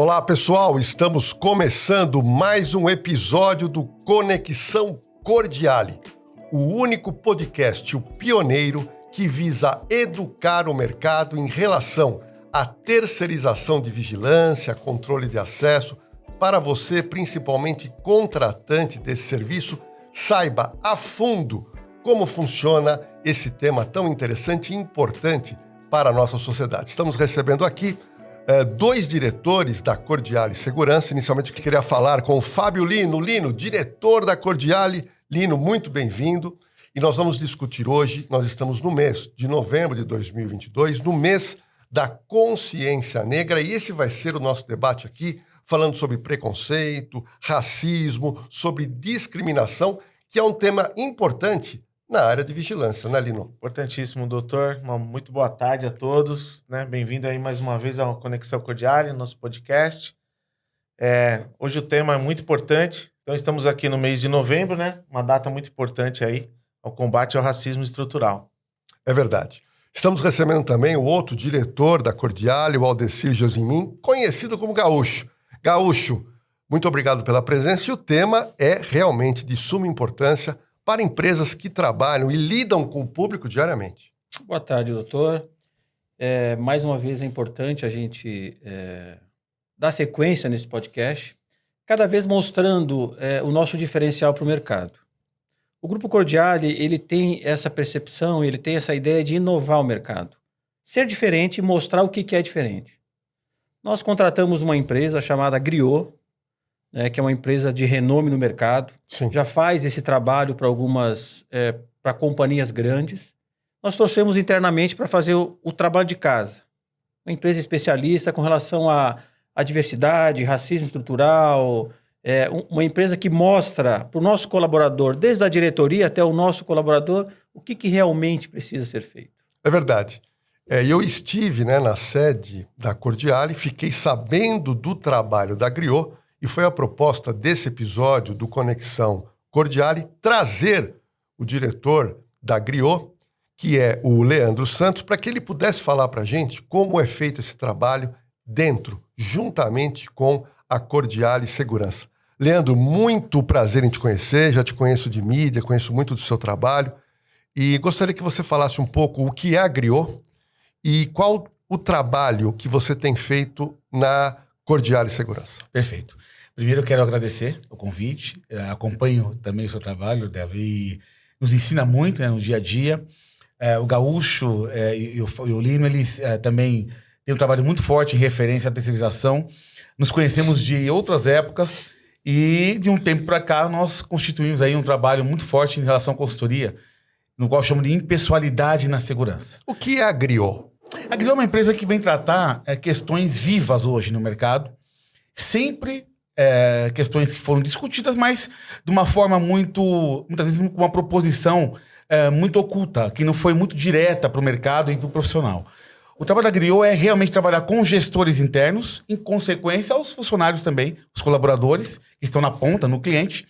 Olá, pessoal, estamos começando mais um episódio do Conexão Cordiale, o único podcast, o pioneiro, que visa educar o mercado em relação à terceirização de vigilância, controle de acesso, para você, principalmente contratante desse serviço, saiba a fundo como funciona esse tema tão interessante e importante para a nossa sociedade. Estamos recebendo aqui dois diretores da Cordiale Segurança. Inicialmente, eu queria falar com o Fábio Lino. Lino, diretor da Cordiale. Lino, muito bem-vindo. E nós vamos discutir hoje, nós estamos no mês de novembro de 2022, no mês da consciência negra, e esse vai ser o nosso debate aqui, falando sobre preconceito, racismo, sobre discriminação, que é um tema importante na área de vigilância, né, Lino? Importantíssimo, doutor. Uma muito boa tarde a todos, né? Bem-vindo aí mais uma vez ao Conexão Cordiale, nosso podcast. Hoje o tema é muito importante, então estamos aqui no mês de novembro, né? Uma data muito importante aí, ao combate ao racismo estrutural. É verdade. Estamos recebendo também o outro diretor da Cordiale, o Aldecir Josimim, conhecido como Gaúcho. Gaúcho, muito obrigado pela presença, e o tema é realmente de suma importância para empresas que trabalham e lidam com o público diariamente. Boa tarde, doutor. Mais uma vez é importante a gente dar sequência nesse podcast, cada vez mostrando o nosso diferencial para o mercado. O Grupo Cordiale, ele tem essa percepção, ele tem essa ideia de inovar o mercado. Ser diferente e mostrar o que é diferente. Nós contratamos uma empresa chamada Griot, que é uma empresa de renome no mercado. Sim. Já faz esse trabalho para para companhias grandes. Nós trouxemos internamente para fazer o trabalho de casa. Uma empresa especialista com relação à diversidade, racismo estrutural, uma empresa que mostra para o nosso colaborador, desde a diretoria até o nosso colaborador, o que realmente precisa ser feito. É verdade. Eu estive na sede da Cordiale, fiquei sabendo do trabalho da Griot, e foi a proposta desse episódio do Conexão Cordiale trazer o diretor da Griot, que é o Leandro Santos, para que ele pudesse falar para a gente como é feito esse trabalho dentro, juntamente com a Cordiale Segurança. Leandro, muito prazer em te conhecer, já te conheço de mídia, conheço muito do seu trabalho, e gostaria que você falasse um pouco o que é a Griot e qual o trabalho que você tem feito na Cordiale Segurança. Perfeito. Primeiro eu quero agradecer o convite, acompanho também o seu trabalho, Débora, e nos ensina muito no dia a dia. O Gaúcho e o Lino, eles também têm um trabalho muito forte em referência à terceirização. Nos conhecemos de outras épocas e de um tempo para cá nós constituímos aí um trabalho muito forte em relação à consultoria, no qual eu chamo de impessoalidade na segurança. O que é a Griot? A Griot é uma empresa que vem tratar questões vivas hoje no mercado, sempre questões que foram discutidas, mas de uma forma muitas vezes com uma proposição muito oculta, que não foi muito direta para o mercado e para o profissional. O trabalho da Griot é realmente trabalhar com gestores internos, em consequência aos funcionários também, os colaboradores que estão na ponta, no cliente,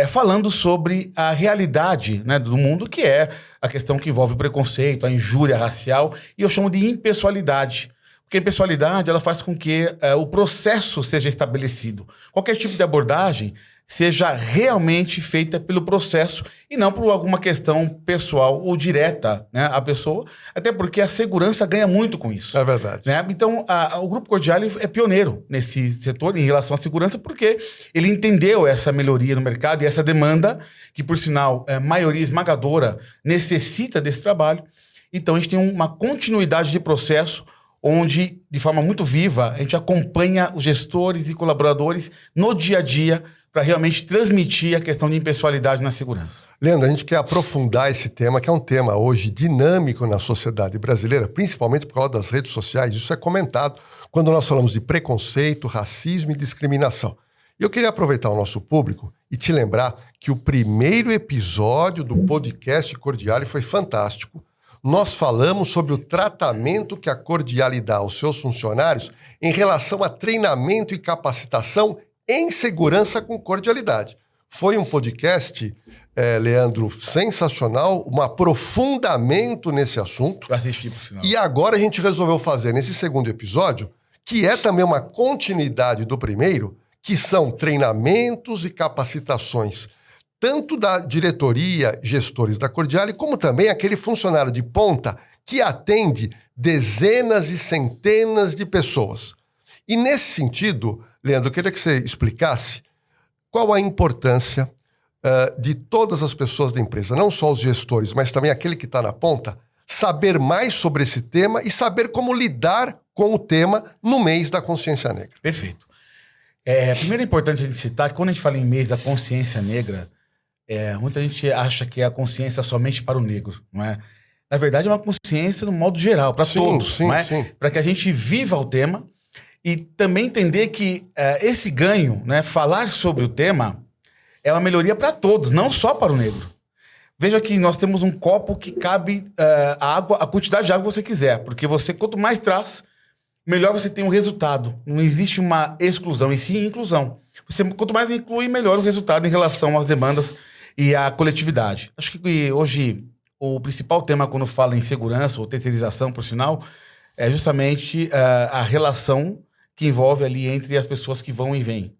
falando sobre a realidade do mundo, que é a questão que envolve o preconceito, a injúria racial, e eu chamo de impessoalidade. Porque a impessoalidade ela faz com que o processo seja estabelecido. Qualquer tipo de abordagem seja realmente feita pelo processo e não por alguma questão pessoal ou direta à pessoa, até porque a segurança ganha muito com isso. É verdade. Então, o Grupo Cordiale é pioneiro nesse setor em relação à segurança, porque ele entendeu essa melhoria no mercado e essa demanda, que, por sinal, a maioria esmagadora necessita desse trabalho. Então, a gente tem uma continuidade de processo onde, de forma muito viva, a gente acompanha os gestores e colaboradores no dia a dia para realmente transmitir a questão de impessoalidade na segurança. Leandro, a gente quer aprofundar esse tema, que é um tema hoje dinâmico na sociedade brasileira, principalmente por causa das redes sociais. Isso é comentado quando nós falamos de preconceito, racismo e discriminação. E eu queria aproveitar o nosso público e te lembrar que o primeiro episódio do podcast Cordiale foi fantástico. Nós falamos sobre o tratamento que a Cordiale dá aos seus funcionários em relação a treinamento e capacitação em segurança com cordialidade. Foi um podcast, Leandro, sensacional, um aprofundamento nesse assunto. Eu assisti, por sinal. E agora a gente resolveu fazer, nesse segundo episódio, que é também uma continuidade do primeiro, que são treinamentos e capacitações, tanto da diretoria, gestores da Cordiale, como também aquele funcionário de ponta que atende dezenas e centenas de pessoas. E nesse sentido, Leandro, eu queria que você explicasse qual a importância de todas as pessoas da empresa, não só os gestores, mas também aquele que está na ponta, saber mais sobre esse tema e saber como lidar com o tema no mês da consciência negra. Perfeito. Primeiro é importante a gente citar que quando a gente fala em mês da consciência negra, muita gente acha que é a consciência somente para o negro, não é? Na verdade, é uma consciência no modo geral, para todos, não é? Para que a gente viva o tema e também entender que esse ganho, né, falar sobre o tema, é uma melhoria para todos, não só para o negro. Veja que nós temos um copo que cabe a quantidade de água que você quiser, porque você, quanto mais traz, melhor você tem um resultado. Não existe uma exclusão, e sim inclusão. Quanto mais inclui, melhor o resultado em relação às demandas e à coletividade. Acho que hoje o principal tema quando fala em segurança ou terceirização, por sinal, é justamente a relação que envolve ali entre as pessoas que vão e vêm.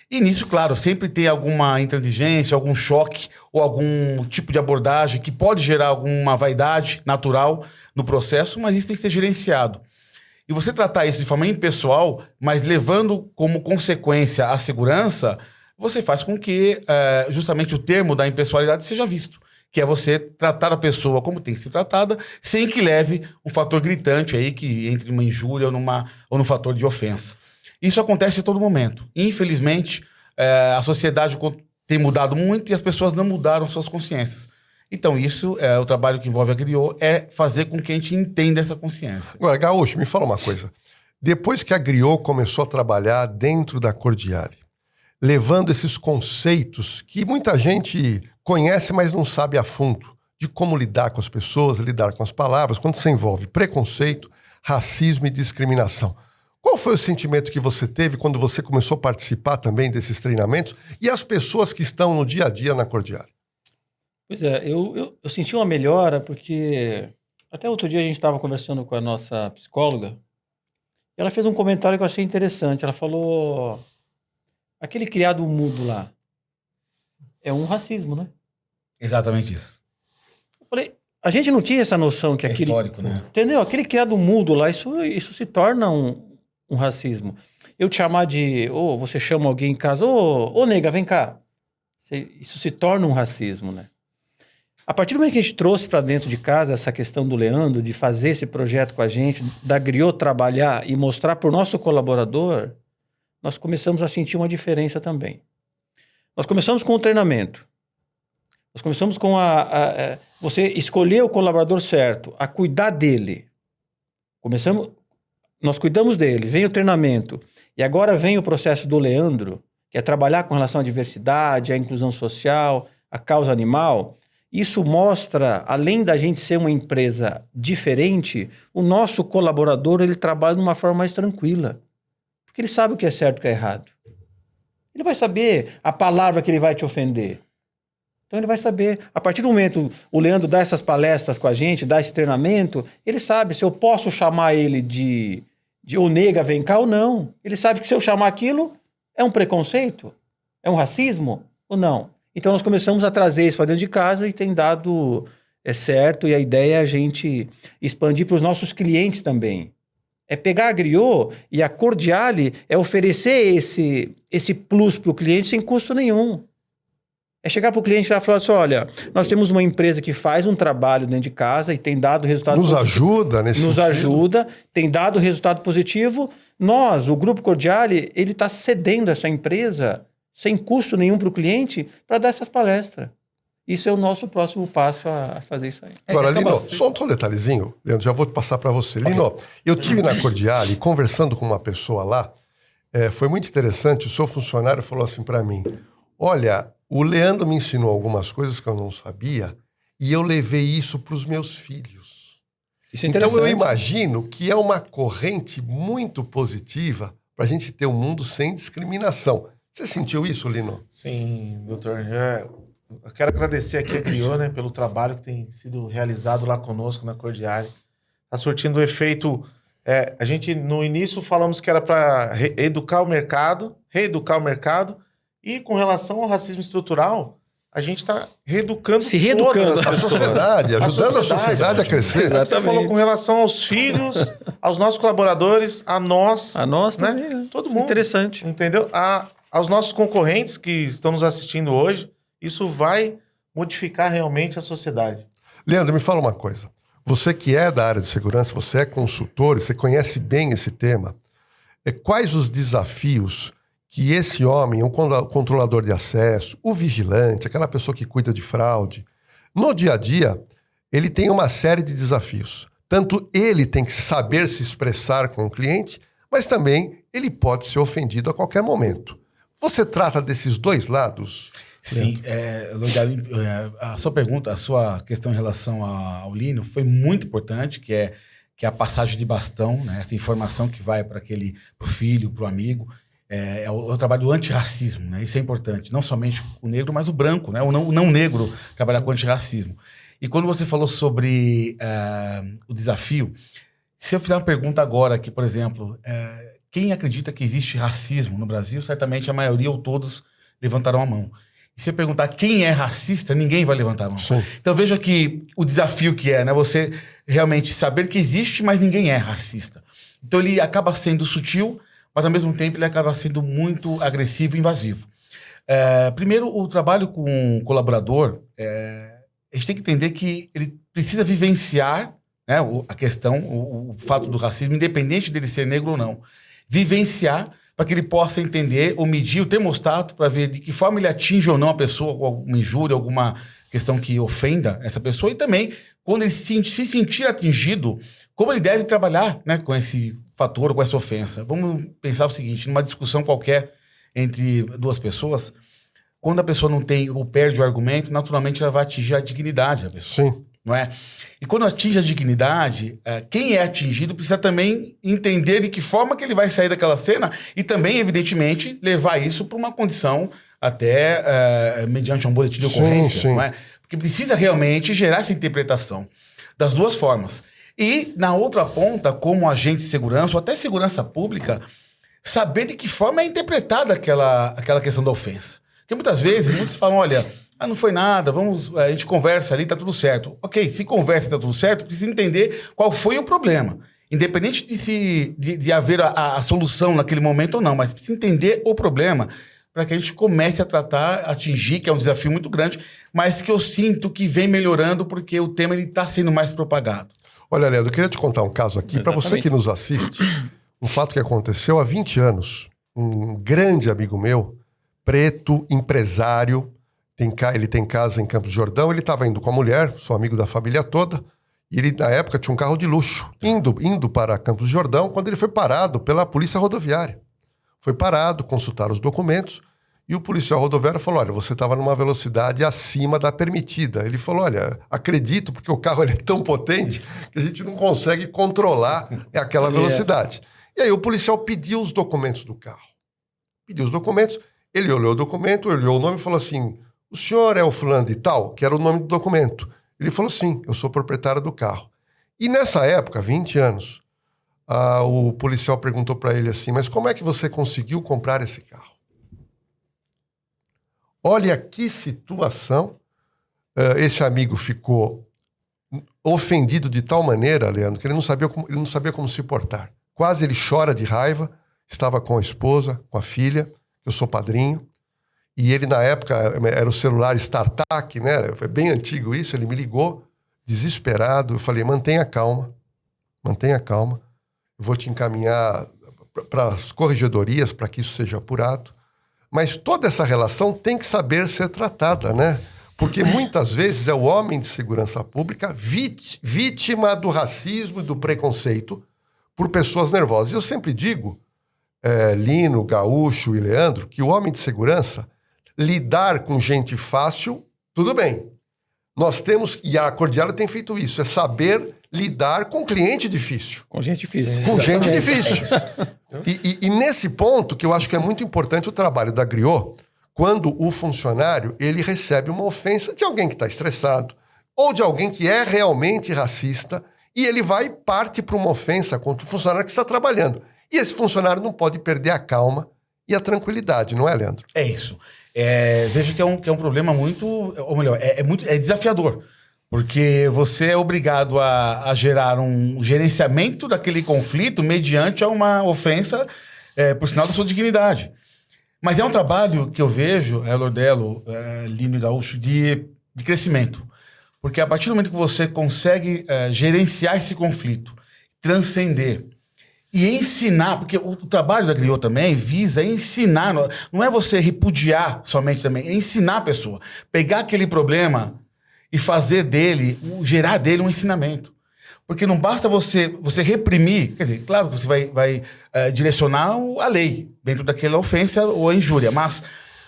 E nisso, claro, sempre tem alguma intransigência, algum choque ou algum tipo de abordagem que pode gerar alguma vaidade natural no processo, mas isso tem que ser gerenciado. E você tratar isso de forma impessoal, mas levando como consequência a segurança, você faz com que justamente o termo da impessoalidade seja visto, que é você tratar a pessoa como tem que ser tratada, sem que leve um fator gritante aí que entre uma injúria ou no fator de ofensa. Isso acontece a todo momento. Infelizmente, a sociedade tem mudado muito e as pessoas não mudaram suas consciências. Então, isso é o trabalho que envolve a Griot, é fazer com que a gente entenda essa consciência. Agora, Gaúcho, me fala uma coisa. Depois que a Griot começou a trabalhar dentro da Cordiale, levando esses conceitos que muita gente conhece, mas não sabe a fundo, de como lidar com as pessoas, lidar com as palavras, quando se envolve preconceito, racismo e discriminação. Qual foi o sentimento que você teve quando você começou a participar também desses treinamentos e as pessoas que estão no dia a dia na Cordiale? Pois é, eu senti uma melhora porque até outro dia a gente estava conversando com a nossa psicóloga e ela fez um comentário que eu achei interessante. Ela falou, aquele criado mudo lá é um racismo, né? Exatamente isso. Eu falei, a gente não tinha essa noção que aquele... histórico, né? Entendeu? Aquele criado mudo lá, isso se torna um racismo. Eu te chamar de... você chama alguém em casa, nega, vem cá. Isso se torna um racismo, né? A partir do momento que a gente trouxe para dentro de casa essa questão do Leandro, de fazer esse projeto com a gente, da Griot trabalhar e mostrar para o nosso colaborador, nós começamos a sentir uma diferença também. Nós começamos com o treinamento. Nós começamos com você escolher o colaborador certo, a cuidar dele. Nós cuidamos dele, vem o treinamento. E agora vem o processo do Leandro, que é trabalhar com relação à diversidade, à inclusão social, à causa animal. Isso mostra, além da gente ser uma empresa diferente, o nosso colaborador ele trabalha de uma forma mais tranquila. Porque ele sabe o que é certo e o que é errado. Ele vai saber a palavra que ele vai te ofender. Então ele vai saber. A partir do momento o Leandro dá essas palestras com a gente, dá esse treinamento, ele sabe se eu posso chamar ele de ô nega, vem cá ou não. Ele sabe que se eu chamar aquilo, é um preconceito? É um racismo ou não? Então nós começamos a trazer isso para dentro de casa e tem dado certo. E a ideia é a gente expandir para os nossos clientes também. É pegar a Griot e a Cordiale é oferecer esse plus para o cliente sem custo nenhum. É chegar para o cliente e falar assim, olha, nós temos uma empresa que faz um trabalho dentro de casa e tem dado resultado positivo. Ajuda nesse sentido. Ajuda, tem dado resultado positivo. Nós, o Grupo Cordiale, ele está cedendo essa empresa sem custo nenhum para o cliente para dar essas palestras. Isso é o nosso próximo passo a fazer isso aí. Agora, Lino, só um detalhezinho, Leandro, já vou passar para você. Okay. Lino, eu tive na Cordiale conversando com uma pessoa lá, foi muito interessante, o seu funcionário falou assim para mim, olha, o Leandro me ensinou algumas coisas que eu não sabia e eu levei isso para os meus filhos. Isso é interessante. Então eu imagino que é uma corrente muito positiva para a gente ter um mundo sem discriminação. Você sentiu isso, Lino? Sim, doutor. Eu quero agradecer aqui a Griot, né, pelo trabalho que tem sido realizado lá conosco na Cordiale. Está surtindo efeito A gente, no início, falamos que era para reeducar o mercado, e com relação ao racismo estrutural, a gente está reeducando Se reeducando todas as A pessoas. sociedade, ajudando a sociedade a crescer. Exato. Você falou com relação aos filhos, aos nossos colaboradores, a nós. A nós né? também, né? Todo mundo. Interessante. Entendeu? Aos nossos concorrentes que estão nos assistindo hoje, isso vai modificar realmente a sociedade. Leandro, me fala uma coisa. Você que é da área de segurança, você é consultor, você conhece bem esse tema. Quais os desafios que esse homem, o controlador de acesso, o vigilante, aquela pessoa que cuida de fraude, no dia a dia, ele tem uma série de desafios. Tanto ele tem que saber se expressar com o cliente, mas também ele pode ser ofendido a qualquer momento. Você trata desses dois lados? Sim, a sua pergunta, a sua questão em relação ao Lino foi muito importante, que é a passagem de bastão, né? Essa informação que vai para o filho, para o amigo. É o trabalho do antirracismo, né? Isso é importante. Não somente o negro, mas o branco, né? O não negro trabalhar com antirracismo. E quando você falou sobre o desafio, se eu fizer uma pergunta agora aqui, por exemplo, quem acredita que existe racismo no Brasil, certamente a maioria ou todos levantarão a mão. E se eu perguntar quem é racista, ninguém vai levantar a mão. Sim. Então veja que o desafio que né? Você realmente saber que existe, mas ninguém é racista. Então ele acaba sendo sutil, mas ao mesmo tempo ele acaba sendo muito agressivo e invasivo. Primeiro, o trabalho com o colaborador, a gente tem que entender que ele precisa vivenciar, né, a questão, o fato do racismo, independente dele ser negro ou não. Vivenciar para que ele possa entender ou medir o termostato para ver de que forma ele atinge ou não a pessoa com alguma injúria, alguma questão que ofenda essa pessoa, e também, quando ele se sentir atingido, como ele deve trabalhar, né, com esse fator, com essa ofensa. Vamos pensar o seguinte, numa discussão qualquer entre duas pessoas, quando a pessoa não tem ou perde o argumento, naturalmente ela vai atingir a dignidade da pessoa. Sim. Não é? E quando atinge a dignidade, quem é atingido precisa também entender de que forma que ele vai sair daquela cena e também, evidentemente, levar isso para uma condição até mediante um boletim de ocorrência. Sim. Não é? Porque precisa realmente gerar essa interpretação das duas formas. E, na outra ponta, como agente de segurança ou até segurança pública, saber de que forma é interpretada aquela questão da ofensa. Porque muitas vezes, muitos falam, olha, não foi nada, a gente conversa ali, tá tudo certo. Ok, se conversa e tá tudo certo, precisa entender qual foi o problema. Independente de haver a solução naquele momento ou não, mas precisa entender o problema para que a gente comece a tratar, atingir, que é um desafio muito grande, mas que eu sinto que vem melhorando porque o tema está sendo mais propagado. Olha, Leandro, eu queria te contar um caso aqui, para você que nos assiste, um fato que aconteceu há 20 anos. Um grande amigo meu, preto, empresário, ele tem casa em Campos do Jordão, ele estava indo com a mulher, sou amigo da família toda, e ele, na época, tinha um carro de luxo, indo para Campos do Jordão, quando ele foi parado pela polícia rodoviária. Foi parado, consultaram os documentos, e o policial rodoviário falou, olha, você estava numa velocidade acima da permitida. Ele falou, olha, acredito, porque o carro ele é tão potente que a gente não consegue controlar aquela velocidade. E aí o policial pediu os documentos do carro. Pediu os documentos, ele olhou o documento, olhou o nome e falou assim, o senhor é o fulano de tal, que era o nome do documento. Ele falou, sim, eu sou proprietário do carro. E nessa época, 20 anos, o policial perguntou para ele assim, mas como é que você conseguiu comprar esse carro? Olha que situação. Esse amigo ficou ofendido de tal maneira, Leandro, que ele não sabia como se portar. Quase ele chora de raiva, estava com a esposa, com a filha, eu sou padrinho, e ele na época era o celular StarTAC, né? Foi bem antigo isso, ele me ligou, desesperado, eu falei, mantenha calma, eu vou te encaminhar para as corregedorias para que isso seja apurado. Mas toda essa relação tem que saber ser tratada, né? Porque muitas vezes é o homem de segurança pública vítima do racismo e do preconceito por pessoas nervosas. Eu sempre digo, Lino, Gaúcho e Leandro, que o homem de segurança, lidar com gente fácil, tudo bem. Nós temos, e a Cordiali tem feito isso, é saber lidar com cliente difícil. Com gente difícil. Com gente difícil. E nesse ponto, que eu acho que é muito importante o trabalho da Griot, quando o funcionário ele recebe uma ofensa de alguém que está estressado, ou de alguém que é realmente racista, e ele vai parte para uma ofensa contra o funcionário que está trabalhando. E esse funcionário não pode perder a calma e a tranquilidade, não é, Leandro? É isso. Veja que é um problema muito... Ou melhor, é desafiador. Porque você é obrigado a gerar um gerenciamento daquele conflito mediante a uma ofensa por sinal da sua dignidade. Mas é um trabalho que eu vejo, Lordelo, Lino e Gaúcho, de crescimento. Porque a partir do momento que você consegue gerenciar esse conflito, transcender e ensinar, porque o trabalho da Griot também visa ensinar, não é você repudiar somente também, é ensinar a pessoa. Pegar aquele problema e fazer dele, gerar dele um ensinamento. Porque não basta você reprimir, quer dizer, claro que você vai direcionar a lei dentro daquela ofensa ou injúria, mas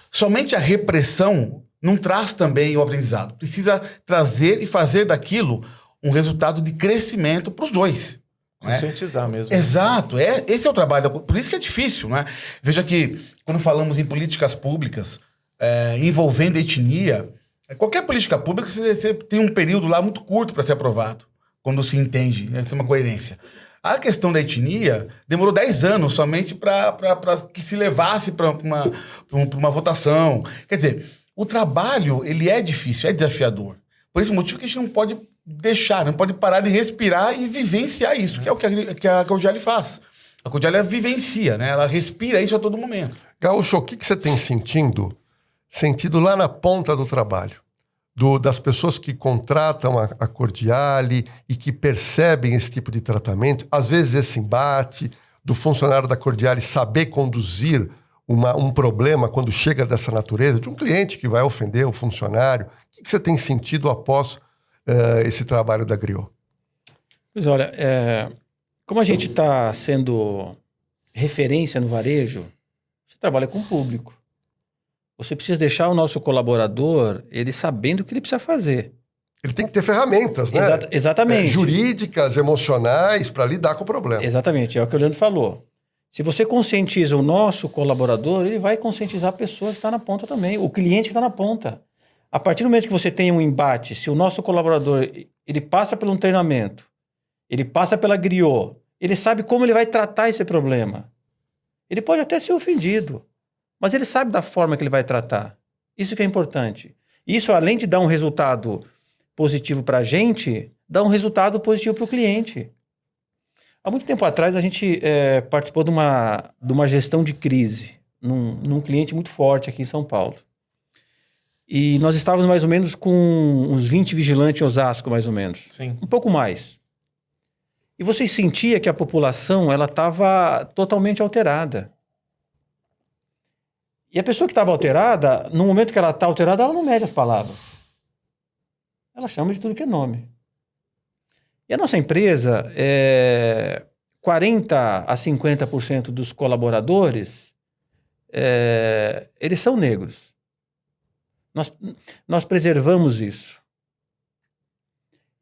somente a repressão não traz também o aprendizado. Precisa trazer e fazer daquilo um resultado de crescimento para os dois. Conscientizar mesmo. Exato. Esse é o trabalho. Por isso que é difícil, né? Veja que quando falamos em políticas públicas envolvendo etnia, qualquer política pública você tem um período lá muito curto para ser aprovado, quando se entende, né? Tem uma coerência. A questão da etnia demorou 10 anos somente para que se levasse para uma votação. Quer dizer, o trabalho ele é difícil, é desafiador. Por esse motivo que a gente não pode deixar, não pode parar de respirar e vivenciar isso, que é o que a Cordiale faz. A Cordiale vivencia, né? Ela respira isso a todo momento. Gaúcho, o que você tem sentido lá na ponta do trabalho? Das pessoas que contratam a Cordiale e que percebem esse tipo de tratamento, às vezes esse embate do funcionário da Cordiale saber conduzir um problema quando chega dessa natureza, de um cliente que vai ofender o funcionário. O que você tem sentido após esse trabalho da Griot? Pois olha, como a gente está sendo referência no varejo, você trabalha com o público. Você precisa deixar o nosso colaborador, ele sabendo o que ele precisa fazer. Ele tem que ter ferramentas, né? Exatamente. Jurídicas, emocionais, para lidar com o problema. Exatamente, é o que o Leandro falou. Se você conscientiza o nosso colaborador, ele vai conscientizar a pessoa que está na ponta também, o cliente que está na ponta. A partir do momento que você tem um embate, se o nosso colaborador ele passa por um treinamento, ele passa pela Griot, ele sabe como ele vai tratar esse problema. Ele pode até ser ofendido, mas ele sabe da forma que ele vai tratar. Isso que é importante. Isso, além de dar um resultado positivo para a gente, dá um resultado positivo para o cliente. Há muito tempo atrás, a gente participou de uma gestão de crise num cliente muito forte aqui em São Paulo. E nós estávamos mais ou menos com uns 20 vigilantes em Osasco, mais ou menos. Sim. Um pouco mais. E você sentia que a população estava totalmente alterada. E a pessoa que estava alterada, no momento que ela está alterada, ela não mede as palavras. Ela chama de tudo que é nome. E a nossa empresa, 40% a 50% dos colaboradores, eles são negros. Nós preservamos isso.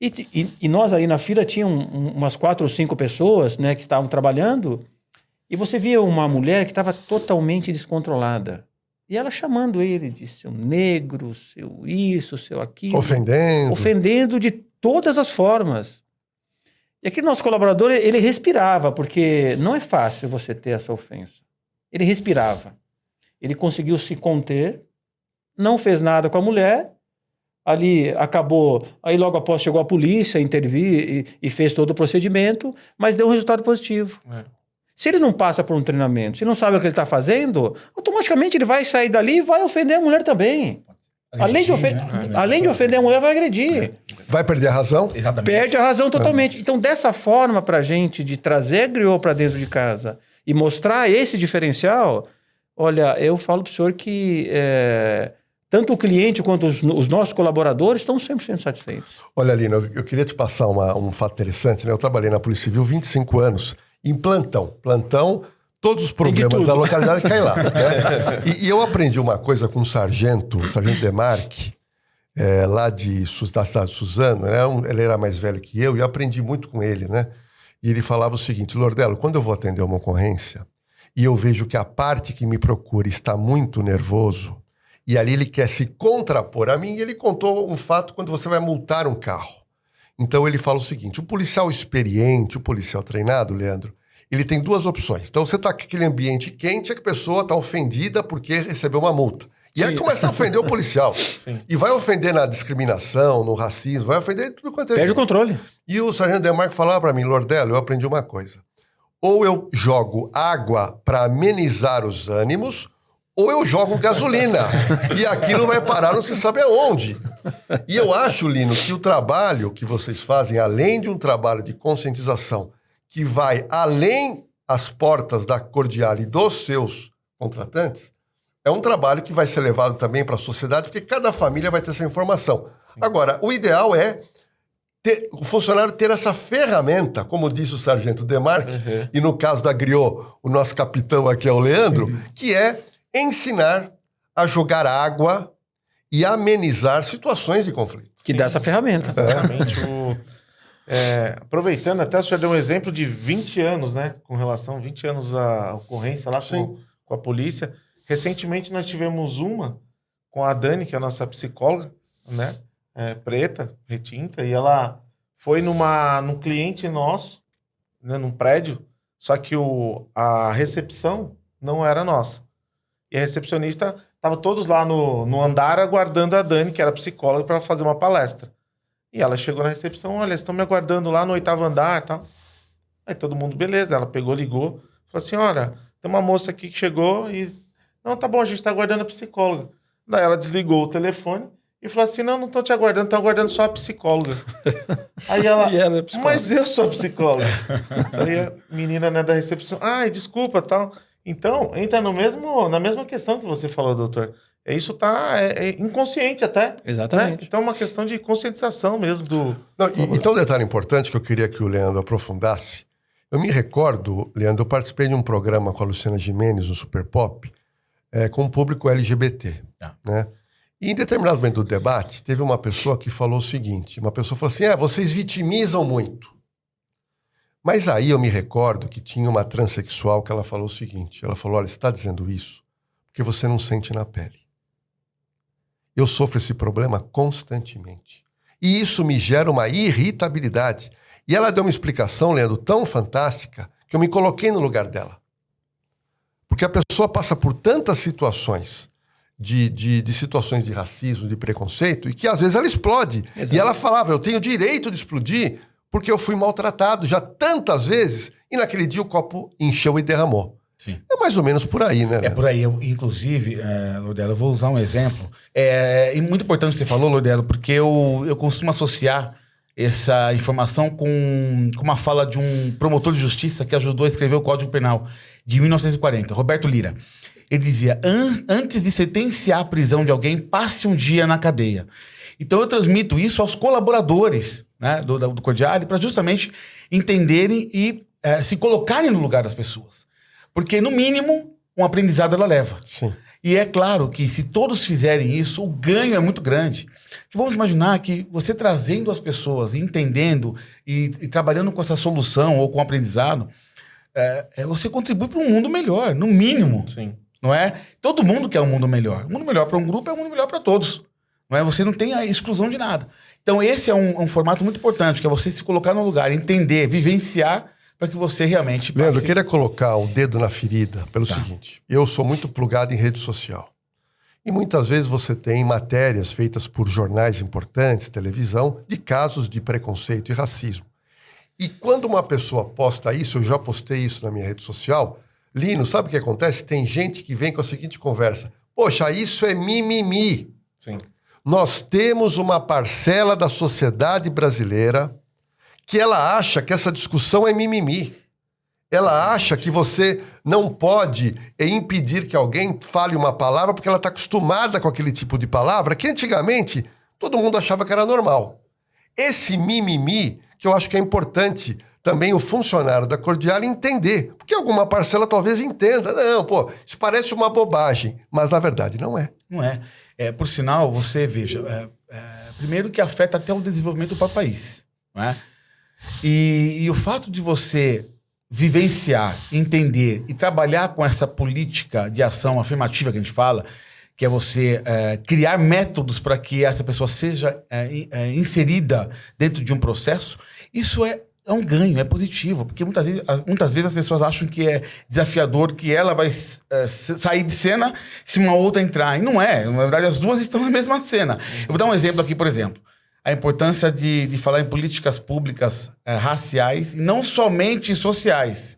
E nós ali na fila tinham umas 4 ou 5 pessoas, né, que estavam trabalhando, e você via uma mulher que estava totalmente descontrolada. E ela chamando ele de seu negro, seu isso, seu aquilo. Ofendendo de todas as formas. E aquele nosso colaborador, ele respirava, porque não é fácil você ter essa ofensa. Ele respirava. Ele conseguiu se conter, não fez nada com a mulher, ali acabou, aí logo após chegou a polícia, intervir e fez todo o procedimento, mas deu um resultado positivo. Se ele não passa por um treinamento, se não sabe o que ele está fazendo, automaticamente ele vai sair dali e vai ofender a mulher também. Além de ofender a mulher, vai agredir. Vai perder a razão? Exatamente. Perde a razão totalmente. Então, dessa forma, para a gente, de trazer a Griot para dentro de casa e mostrar esse diferencial, olha, eu falo para o senhor que tanto o cliente quanto os nossos colaboradores estão 100% satisfeitos. Olha, Lino, eu queria te passar um fato interessante, né? Eu trabalhei na Polícia Civil 25 anos em plantão. Plantão, todos os problemas da localidade caem lá. Né? E eu aprendi uma coisa com o sargento Demarque, lá da cidade de Suzano, né? Ele era mais velho que eu, e eu aprendi muito com ele, né? E ele falava o seguinte: Lordelo, quando eu vou atender uma ocorrência e eu vejo que a parte que me procura está muito nervoso, e ali ele quer se contrapor a mim, e ele contou um fato quando você vai multar um carro. Então ele fala o seguinte, o policial experiente, o policial treinado, Leandro, ele tem duas opções. Então você está com aquele ambiente quente, a pessoa está ofendida porque recebeu uma multa. E aí começa a ofender o policial. Sim. E vai ofender na discriminação, no racismo, vai ofender tudo quanto é. Perde o controle. E o sargento Demarco falava para mim, Lordello, eu aprendi uma coisa. Ou eu jogo água para amenizar os ânimos, ou eu jogo gasolina. E aquilo vai parar não se sabe aonde. E eu acho, Lino, que o trabalho que vocês fazem, além de um trabalho de conscientização, que vai além as portas da Cordiale e dos seus contratantes, é um trabalho que vai ser levado também para a sociedade, porque cada família vai ter essa informação. Sim. Agora, o ideal é o funcionário ter essa ferramenta, como disse o sargento Demarque, e no caso da Griot, o nosso capitão aqui é o Leandro, que é ensinar a jogar água e amenizar situações de conflito. Que dá essa ferramenta. Exatamente. Aproveitando, até o senhor deu um exemplo de 20 anos, né? Com relação a 20 anos a ocorrência lá com a polícia. Recentemente nós tivemos uma com a Dani, que é a nossa psicóloga, né? Preta, retinta, e ela foi num cliente nosso, né? Num prédio, só que a recepção não era nossa. E a recepcionista, estavam todos lá no andar aguardando a Dani, que era psicóloga, para fazer uma palestra. E ela chegou na recepção, olha, estão me aguardando lá no 8º andar e tal. Aí todo mundo, beleza. Ela pegou, ligou, falou assim, olha, tem uma moça aqui que chegou e... Não, tá bom, a gente tá aguardando a psicóloga. Daí ela desligou o telefone e falou assim, não estão te aguardando, estão aguardando só a psicóloga. Aí ela, mas eu sou a psicóloga. Aí a menina, né, da recepção, desculpa, tal. Então, entra na mesma questão que você falou, doutor. Isso é inconsciente até. Exatamente. Né? Então é uma questão de conscientização mesmo do... Não, então um detalhe importante que eu queria que o Leandro aprofundasse. Eu me recordo, Leandro, eu participei de um programa com a Luciana Gimenez no Super Pop, com um público LGBT. Né? E em determinado momento do debate, teve uma pessoa que falou o seguinte, uma pessoa falou assim, vocês vitimizam muito. Mas aí eu me recordo que tinha uma transexual que ela falou o seguinte, ela falou, olha, você está dizendo isso porque você não sente na pele. Eu sofro esse problema constantemente. E isso me gera uma irritabilidade. E ela deu uma explicação, Leandro, tão fantástica, que eu me coloquei no lugar dela. Porque a pessoa passa por tantas situações de situações de racismo, de preconceito, e que às vezes ela explode. Exato. E ela falava, eu tenho direito de explodir porque eu fui maltratado já tantas vezes, e naquele dia o copo encheu e derramou. Sim. É mais ou menos por aí, né? É por aí. Inclusive, Lordello, eu vou usar um exemplo. É muito importante o que você falou, Lordello, porque eu costumo associar essa informação com uma fala de um promotor de justiça que ajudou a escrever o Código Penal de 1940, Roberto Lira. Ele dizia, antes de sentenciar a prisão de alguém, passe um dia na cadeia. Então eu transmito isso aos colaboradores, né, do Cordiale para justamente entenderem e se colocarem no lugar das pessoas. Porque, no mínimo, um aprendizado ela leva. Sim. E é claro que se todos fizerem isso, o ganho é muito grande. Vamos imaginar que você trazendo as pessoas, entendendo e trabalhando com essa solução ou com o aprendizado, você contribui para um mundo melhor, no mínimo. Sim. Não é? Todo mundo quer um mundo melhor. Um mundo melhor para um grupo é um mundo melhor para todos. Não é? Você não tem a exclusão de nada. Então, esse é um formato muito importante, que é você se colocar no lugar, entender, vivenciar, para que você realmente passe... Leandro, eu queria colocar o dedo na ferida pelo seguinte. Eu sou muito plugado em rede social. E muitas vezes você tem matérias feitas por jornais importantes, televisão, de casos de preconceito e racismo. E quando uma pessoa posta isso, eu já postei isso na minha rede social, Lino, sabe o que acontece? Tem gente que vem com a seguinte conversa. Poxa, isso é mimimi. Sim. Nós temos uma parcela da sociedade brasileira que ela acha que essa discussão é mimimi. Ela acha que você não pode impedir que alguém fale uma palavra porque ela está acostumada com aquele tipo de palavra que antigamente todo mundo achava que era normal. Esse mimimi, que eu acho que é importante também o funcionário da Cordiale entender, porque alguma parcela talvez entenda. Não, pô, isso parece uma bobagem, mas na verdade não é. Não é. Por sinal, você veja, primeiro que afeta até o desenvolvimento do próprio país, não é? E o fato de você vivenciar, entender e trabalhar com essa política de ação afirmativa que a gente fala, que é você criar métodos para que essa pessoa seja inserida dentro de um processo, isso é um ganho, é positivo, porque muitas vezes as pessoas acham que é desafiador, que ela vai sair de cena se uma outra entrar, e não é. Na verdade, as duas estão na mesma cena. Eu vou dar um exemplo aqui, por exemplo. A importância de falar em políticas públicas raciais e não somente sociais.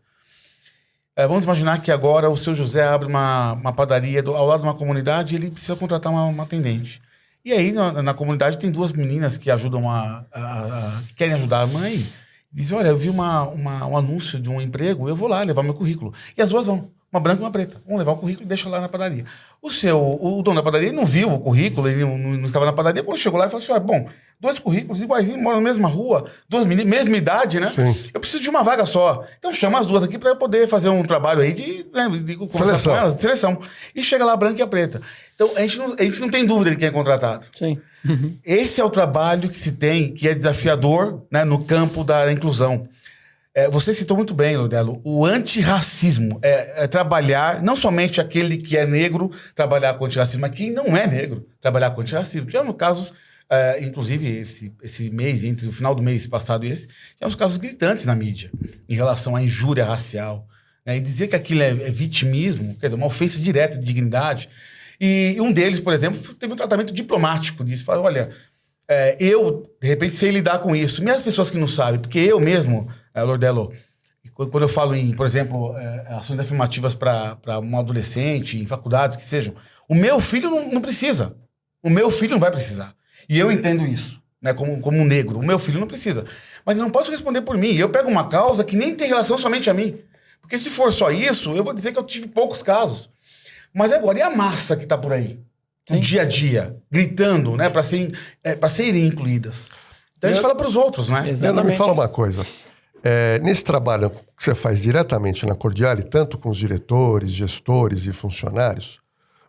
Vamos imaginar que agora o seu José abre uma padaria ao lado de uma comunidade e ele precisa contratar uma atendente. E aí, na comunidade, tem duas meninas que ajudam que querem ajudar a mãe. Dizem, olha, eu vi um anúncio de um emprego, eu vou lá levar meu currículo. E as duas vão, uma branca e uma preta. Vão levar o currículo e deixam lá na padaria. O dono da padaria não viu o currículo, ele não estava na padaria. Quando chegou lá, ele falou assim, bom, 2 currículos iguaizinhos, moram na mesma rua, 2 meninas, mesma idade, né? Sim. Eu preciso de uma vaga só. Então chama as duas aqui para eu poder fazer um trabalho aí de seleção. Com elas, de seleção. E chega lá a branca e a preta. Então a gente não tem dúvida de quem é contratado. Sim. Esse é o trabalho que se tem, que é desafiador, né, no campo da inclusão. Você citou muito bem, Lordelo, o antirracismo é trabalhar, não somente aquele que é negro trabalhar com antirracismo, mas quem não é negro trabalhar com antirracismo. Tivemos casos, inclusive esse mês, entre o final do mês passado e esse, tivemos casos gritantes na mídia em relação à injúria racial. Né, e dizer que aquilo é vitimismo, quer dizer, uma ofensa direta de dignidade. E um deles, por exemplo, teve um tratamento diplomático disso. Falou, olha, eu, de repente, sei lidar com isso. Mesmo as pessoas que não sabem, porque eu mesmo, Lordelo, quando eu falo em, por exemplo, ações afirmativas para um adolescente, em faculdades que sejam, o meu filho não precisa. O meu filho não vai precisar. E eu entendo isso, né, como um negro. O meu filho não precisa. Mas eu não posso responder por mim. Eu pego uma causa que nem tem relação somente a mim. Porque se for só isso, eu vou dizer que eu tive poucos casos. Mas agora, e a massa que está por aí? No dia a dia, gritando, né, para serem incluídas. Então a gente fala para os outros, né? Exatamente. Me fala uma coisa. Nesse trabalho que você faz diretamente na Cordiale, tanto com os diretores, gestores e funcionários,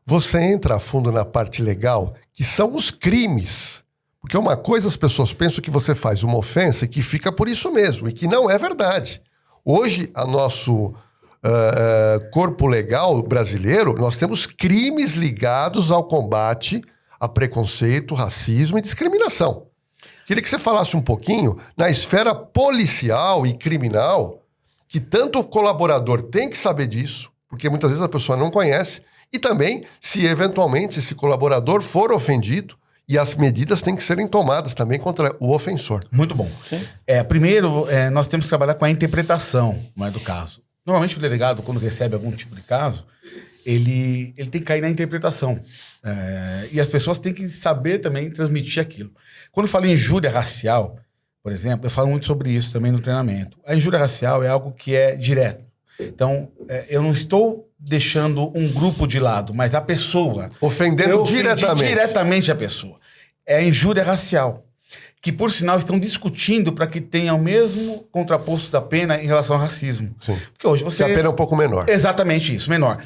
você entra a fundo na parte legal, que são os crimes. Porque uma coisa as pessoas pensam que você faz uma ofensa e que fica por isso mesmo, e que não é verdade. Hoje, a nosso corpo legal brasileiro, nós temos crimes ligados ao combate a preconceito, racismo e discriminação. Queria que você falasse um pouquinho na esfera policial e criminal, que tanto o colaborador tem que saber disso, porque muitas vezes a pessoa não conhece, e também se eventualmente esse colaborador for ofendido, e as medidas têm que serem tomadas também contra o ofensor. Muito bom. Primeiro, nós temos que trabalhar com a interpretação, não é, do caso. Normalmente o delegado, quando recebe algum tipo de caso, ele tem que cair na interpretação. E as pessoas têm que saber também transmitir aquilo. Quando eu falo em injúria racial, por exemplo, eu falo muito sobre isso também no treinamento. A injúria racial é algo que é direto. Então, eu não estou deixando um grupo de lado, mas a pessoa. Ofendendo diretamente a pessoa. É a injúria racial. Que, por sinal, estão discutindo para que tenha o mesmo contraposto da pena em relação ao racismo. Sim. Porque hoje você... Que a pena é um pouco menor. Exatamente isso, menor.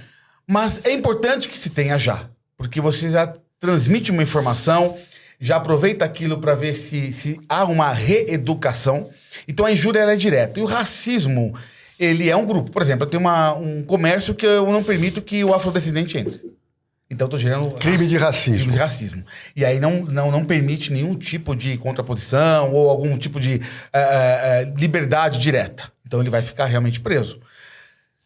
Mas é importante que se tenha já. Porque você já transmite uma informação, já aproveita aquilo para ver se há uma reeducação. Então, a injúria ela é direta. E o racismo, ele é um grupo. Por exemplo, eu tenho um comércio que eu não permito que o afrodescendente entre. Então, eu estou gerando... Crime de racismo. Crime de racismo. E aí não permite nenhum tipo de contraposição ou algum tipo de liberdade direta. Então, ele vai ficar realmente preso.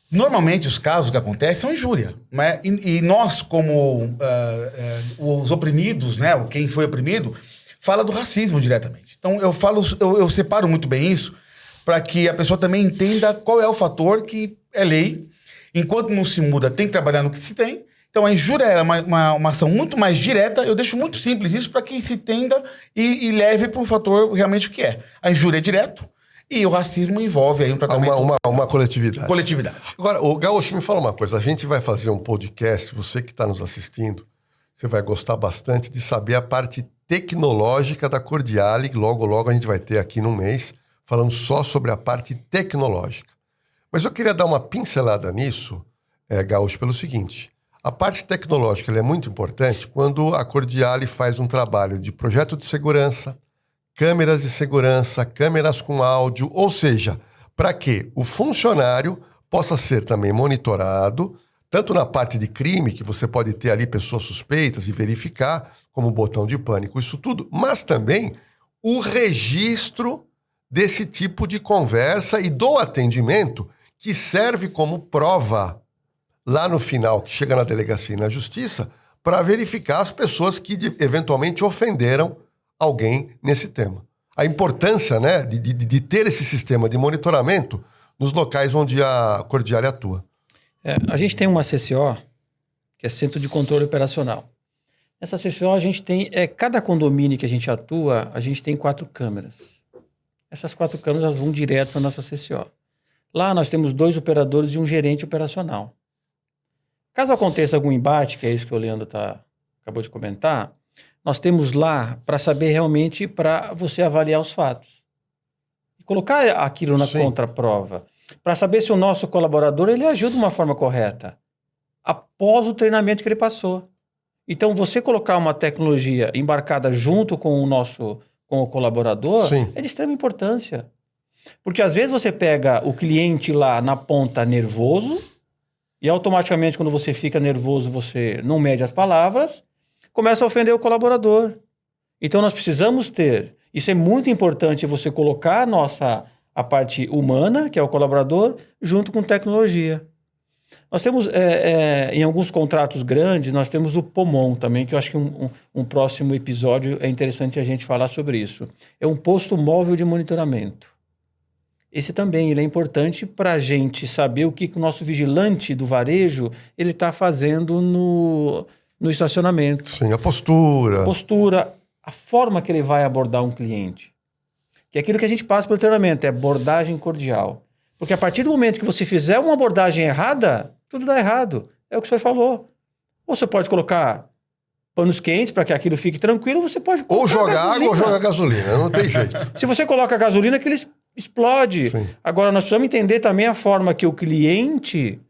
Normalmente, os casos que acontecem são injúria. Né? E nós, como os oprimidos, né? Quem foi oprimido, fala do racismo diretamente. Então, eu separo muito bem isso para que a pessoa também entenda qual é o fator que é lei. Enquanto não se muda, tem que trabalhar no que se tem. Então, a injúria é uma ação muito mais direta. Eu deixo muito simples isso para que se entenda e leve para um fator realmente o que é. A injúria é direto e o racismo envolve aí um tratamento... Uma coletividade. Coletividade. Agora, o Gaúcho, me fala uma coisa. A gente vai fazer um podcast, você que está nos assistindo, você vai gostar bastante de saber a parte tecnológica da Cordiale. Logo, logo a gente vai ter aqui num mês, falando só sobre a parte tecnológica. Mas eu queria dar uma pincelada nisso, Gaúcho, pelo seguinte... A parte tecnológica ela é muito importante quando a Cordiale faz um trabalho de projeto de segurança, câmeras de segurança, câmeras com áudio, ou seja, para que o funcionário possa ser também monitorado, tanto na parte de crime, que você pode ter ali pessoas suspeitas e verificar, como o botão de pânico, isso tudo, mas também o registro desse tipo de conversa e do atendimento que serve como prova lá no final, que chega na delegacia e na justiça, para verificar as pessoas que eventualmente ofenderam alguém nesse tema. A importância, né, de ter esse sistema de monitoramento nos locais onde a Cordiale atua. A gente tem uma CCO, que é Centro de Controle Operacional. Essa CCO a gente tem, cada condomínio que a gente atua, a gente tem 4 câmeras. Essas 4 câmeras elas vão direto para a nossa CCO. Lá nós temos 2 operadores e um gerente operacional. Caso aconteça algum embate, que é isso que o Leandro acabou de comentar, nós temos lá para saber realmente, para você avaliar os fatos. E colocar aquilo na contraprova, para saber se o nosso colaborador ele agiu de uma forma correta, após o treinamento que ele passou. Então, você colocar uma tecnologia embarcada junto com o colaborador é de extrema importância. Porque às vezes você pega o cliente lá na ponta nervoso, e automaticamente, quando você fica nervoso, você não mede as palavras, começa a ofender o colaborador. Então, nós precisamos ter... Isso é muito importante, você colocar a parte humana, que é o colaborador, junto com tecnologia. Nós temos, em alguns contratos grandes, nós temos o POMON também, que eu acho que um próximo episódio é interessante a gente falar sobre isso. É um posto móvel de monitoramento. Esse também ele é importante para a gente saber o que o nosso vigilante do varejo ele está fazendo no estacionamento. Sim, a postura. A forma que ele vai abordar um cliente. Que é aquilo que a gente passa pelo treinamento, é abordagem cordial. Porque a partir do momento que você fizer uma abordagem errada, tudo dá errado. É o que o senhor falou. Você pode colocar panos quentes para que aquilo fique tranquilo, você pode... Ou jogar água ou jogar gasolina, não tem jeito. Se você coloca gasolina, aquilo explode. Sim. Agora, nós precisamos entender também a forma que o cliente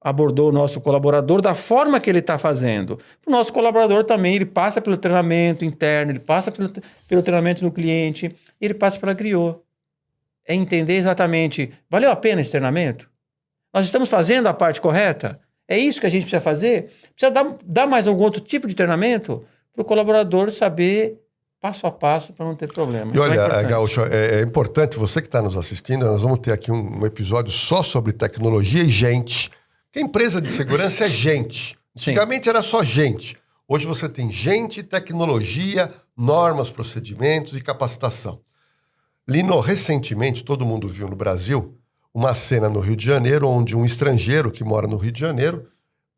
abordou o nosso colaborador, da forma que ele está fazendo. O nosso colaborador também, ele passa pelo treinamento interno, ele passa pelo treinamento do cliente, ele passa pela GRIO. É entender exatamente, valeu a pena esse treinamento? Nós estamos fazendo a parte correta? É isso que a gente precisa fazer? Precisa dar mais algum outro tipo de treinamento para o colaborador saber passo a passo para não ter problema. E olha, Gaúcho, é importante, você que está nos assistindo, nós vamos ter aqui um episódio só sobre tecnologia e gente. Porque a empresa de segurança é gente. Antigamente era só gente. Hoje você tem gente, tecnologia, normas, procedimentos e capacitação. Lino, recentemente, todo mundo viu no Brasil, uma cena no Rio de Janeiro, onde um estrangeiro que mora no Rio de Janeiro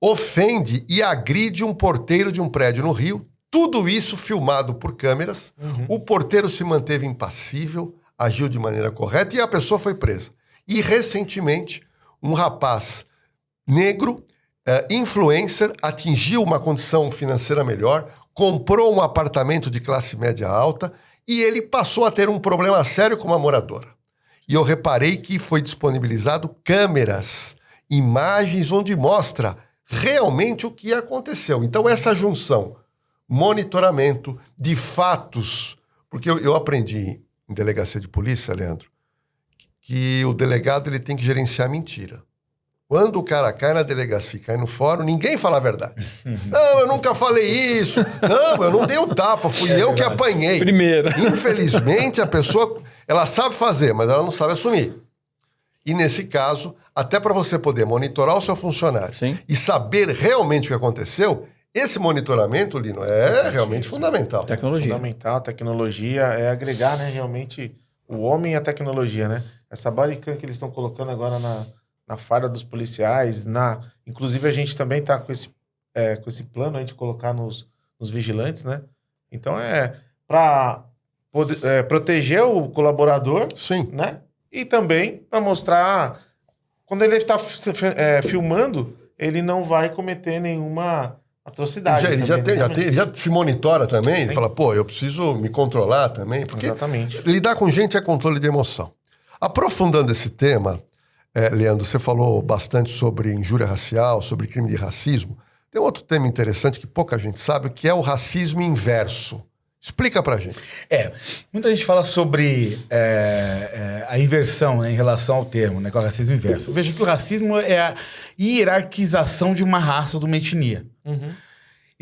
ofende e agride um porteiro de um prédio no Rio. Tudo isso filmado por câmeras. O porteiro se manteve impassível, agiu de maneira correta e a pessoa foi presa. E, recentemente, um rapaz negro, influencer, atingiu uma condição financeira melhor, comprou um apartamento de classe média alta e ele passou a ter um problema sério com uma moradora. E eu reparei que foi disponibilizado câmeras, imagens onde mostra realmente o que aconteceu. Então, essa junção, monitoramento de fatos, porque eu aprendi em delegacia de polícia, Leandro, que o delegado ele tem que gerenciar mentira. Quando o cara cai na delegacia, cai no fórum, ninguém fala a verdade. Não, eu nunca falei isso. Não, eu não dei um tapa, fui eu que apanhei. Primeiro. Infelizmente, a pessoa, ela sabe fazer, mas ela não sabe assumir. E nesse caso, até para você poder monitorar o seu funcionário e saber realmente o que aconteceu, esse monitoramento, Lino, é realmente fundamental. Tecnologia é agregar, né, realmente o homem e a tecnologia, né? Essa bodycam que eles estão colocando agora na farda dos policiais, inclusive a gente também está com esse plano aí de colocar nos vigilantes, né? Então para proteger o colaborador, né? E também para mostrar, quando ele está filmando, ele não vai cometer nenhuma atrocidade. Ele já se monitora também, ele fala, pô, eu preciso me controlar também. Porque exatamente. Lidar com gente é controle de emoção. Aprofundando esse tema, Leandro, você falou bastante sobre injúria racial, sobre crime de racismo. Tem outro tema interessante que pouca gente sabe, que é o racismo inverso, Explica pra gente. Muita gente fala sobre a inversão, né, em relação ao termo, né, que é o racismo inverso. Veja que o racismo é a hierarquização de uma raça, de uma etnia.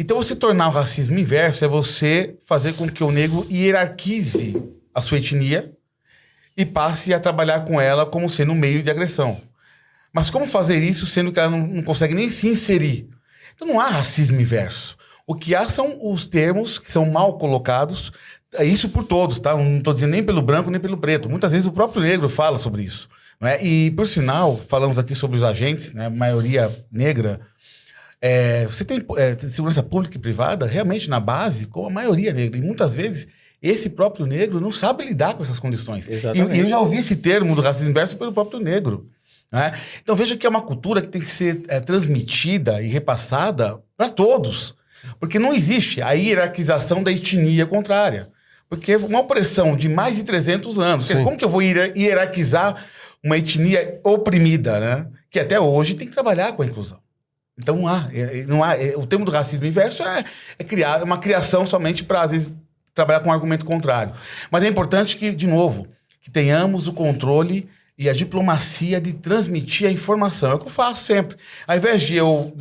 Então, você tornar o racismo inverso é você fazer com que o negro hierarquize a sua etnia e passe a trabalhar com ela como sendo um meio de agressão. Mas como fazer isso sendo que ela não consegue nem se inserir? Então não há racismo inverso. O que há são os termos que são mal colocados, isso por todos, tá? Não estou dizendo nem pelo branco nem pelo preto. Muitas vezes o próprio negro fala sobre isso. Não é? E, por sinal, falamos aqui sobre os agentes, né? Maioria negra. Você tem segurança pública e privada realmente na base com a maioria negra. E muitas vezes esse próprio negro não sabe lidar com essas condições. E eu já ouvi esse termo do racismo inverso pelo próprio negro. Né? Então veja que é uma cultura que tem que ser transmitida e repassada para todos. Porque não existe a hierarquização da etnia contrária. Porque é uma opressão de mais de 300 anos. Como que eu vou hierarquizar uma etnia oprimida, né? Que até hoje tem que trabalhar com a inclusão. Então não há o termo do racismo inverso é uma criação somente para, às vezes, trabalhar com um argumento contrário. Mas é importante que, de novo, que tenhamos o controle e a diplomacia de transmitir a informação. É o que eu faço sempre. Ao invés de eu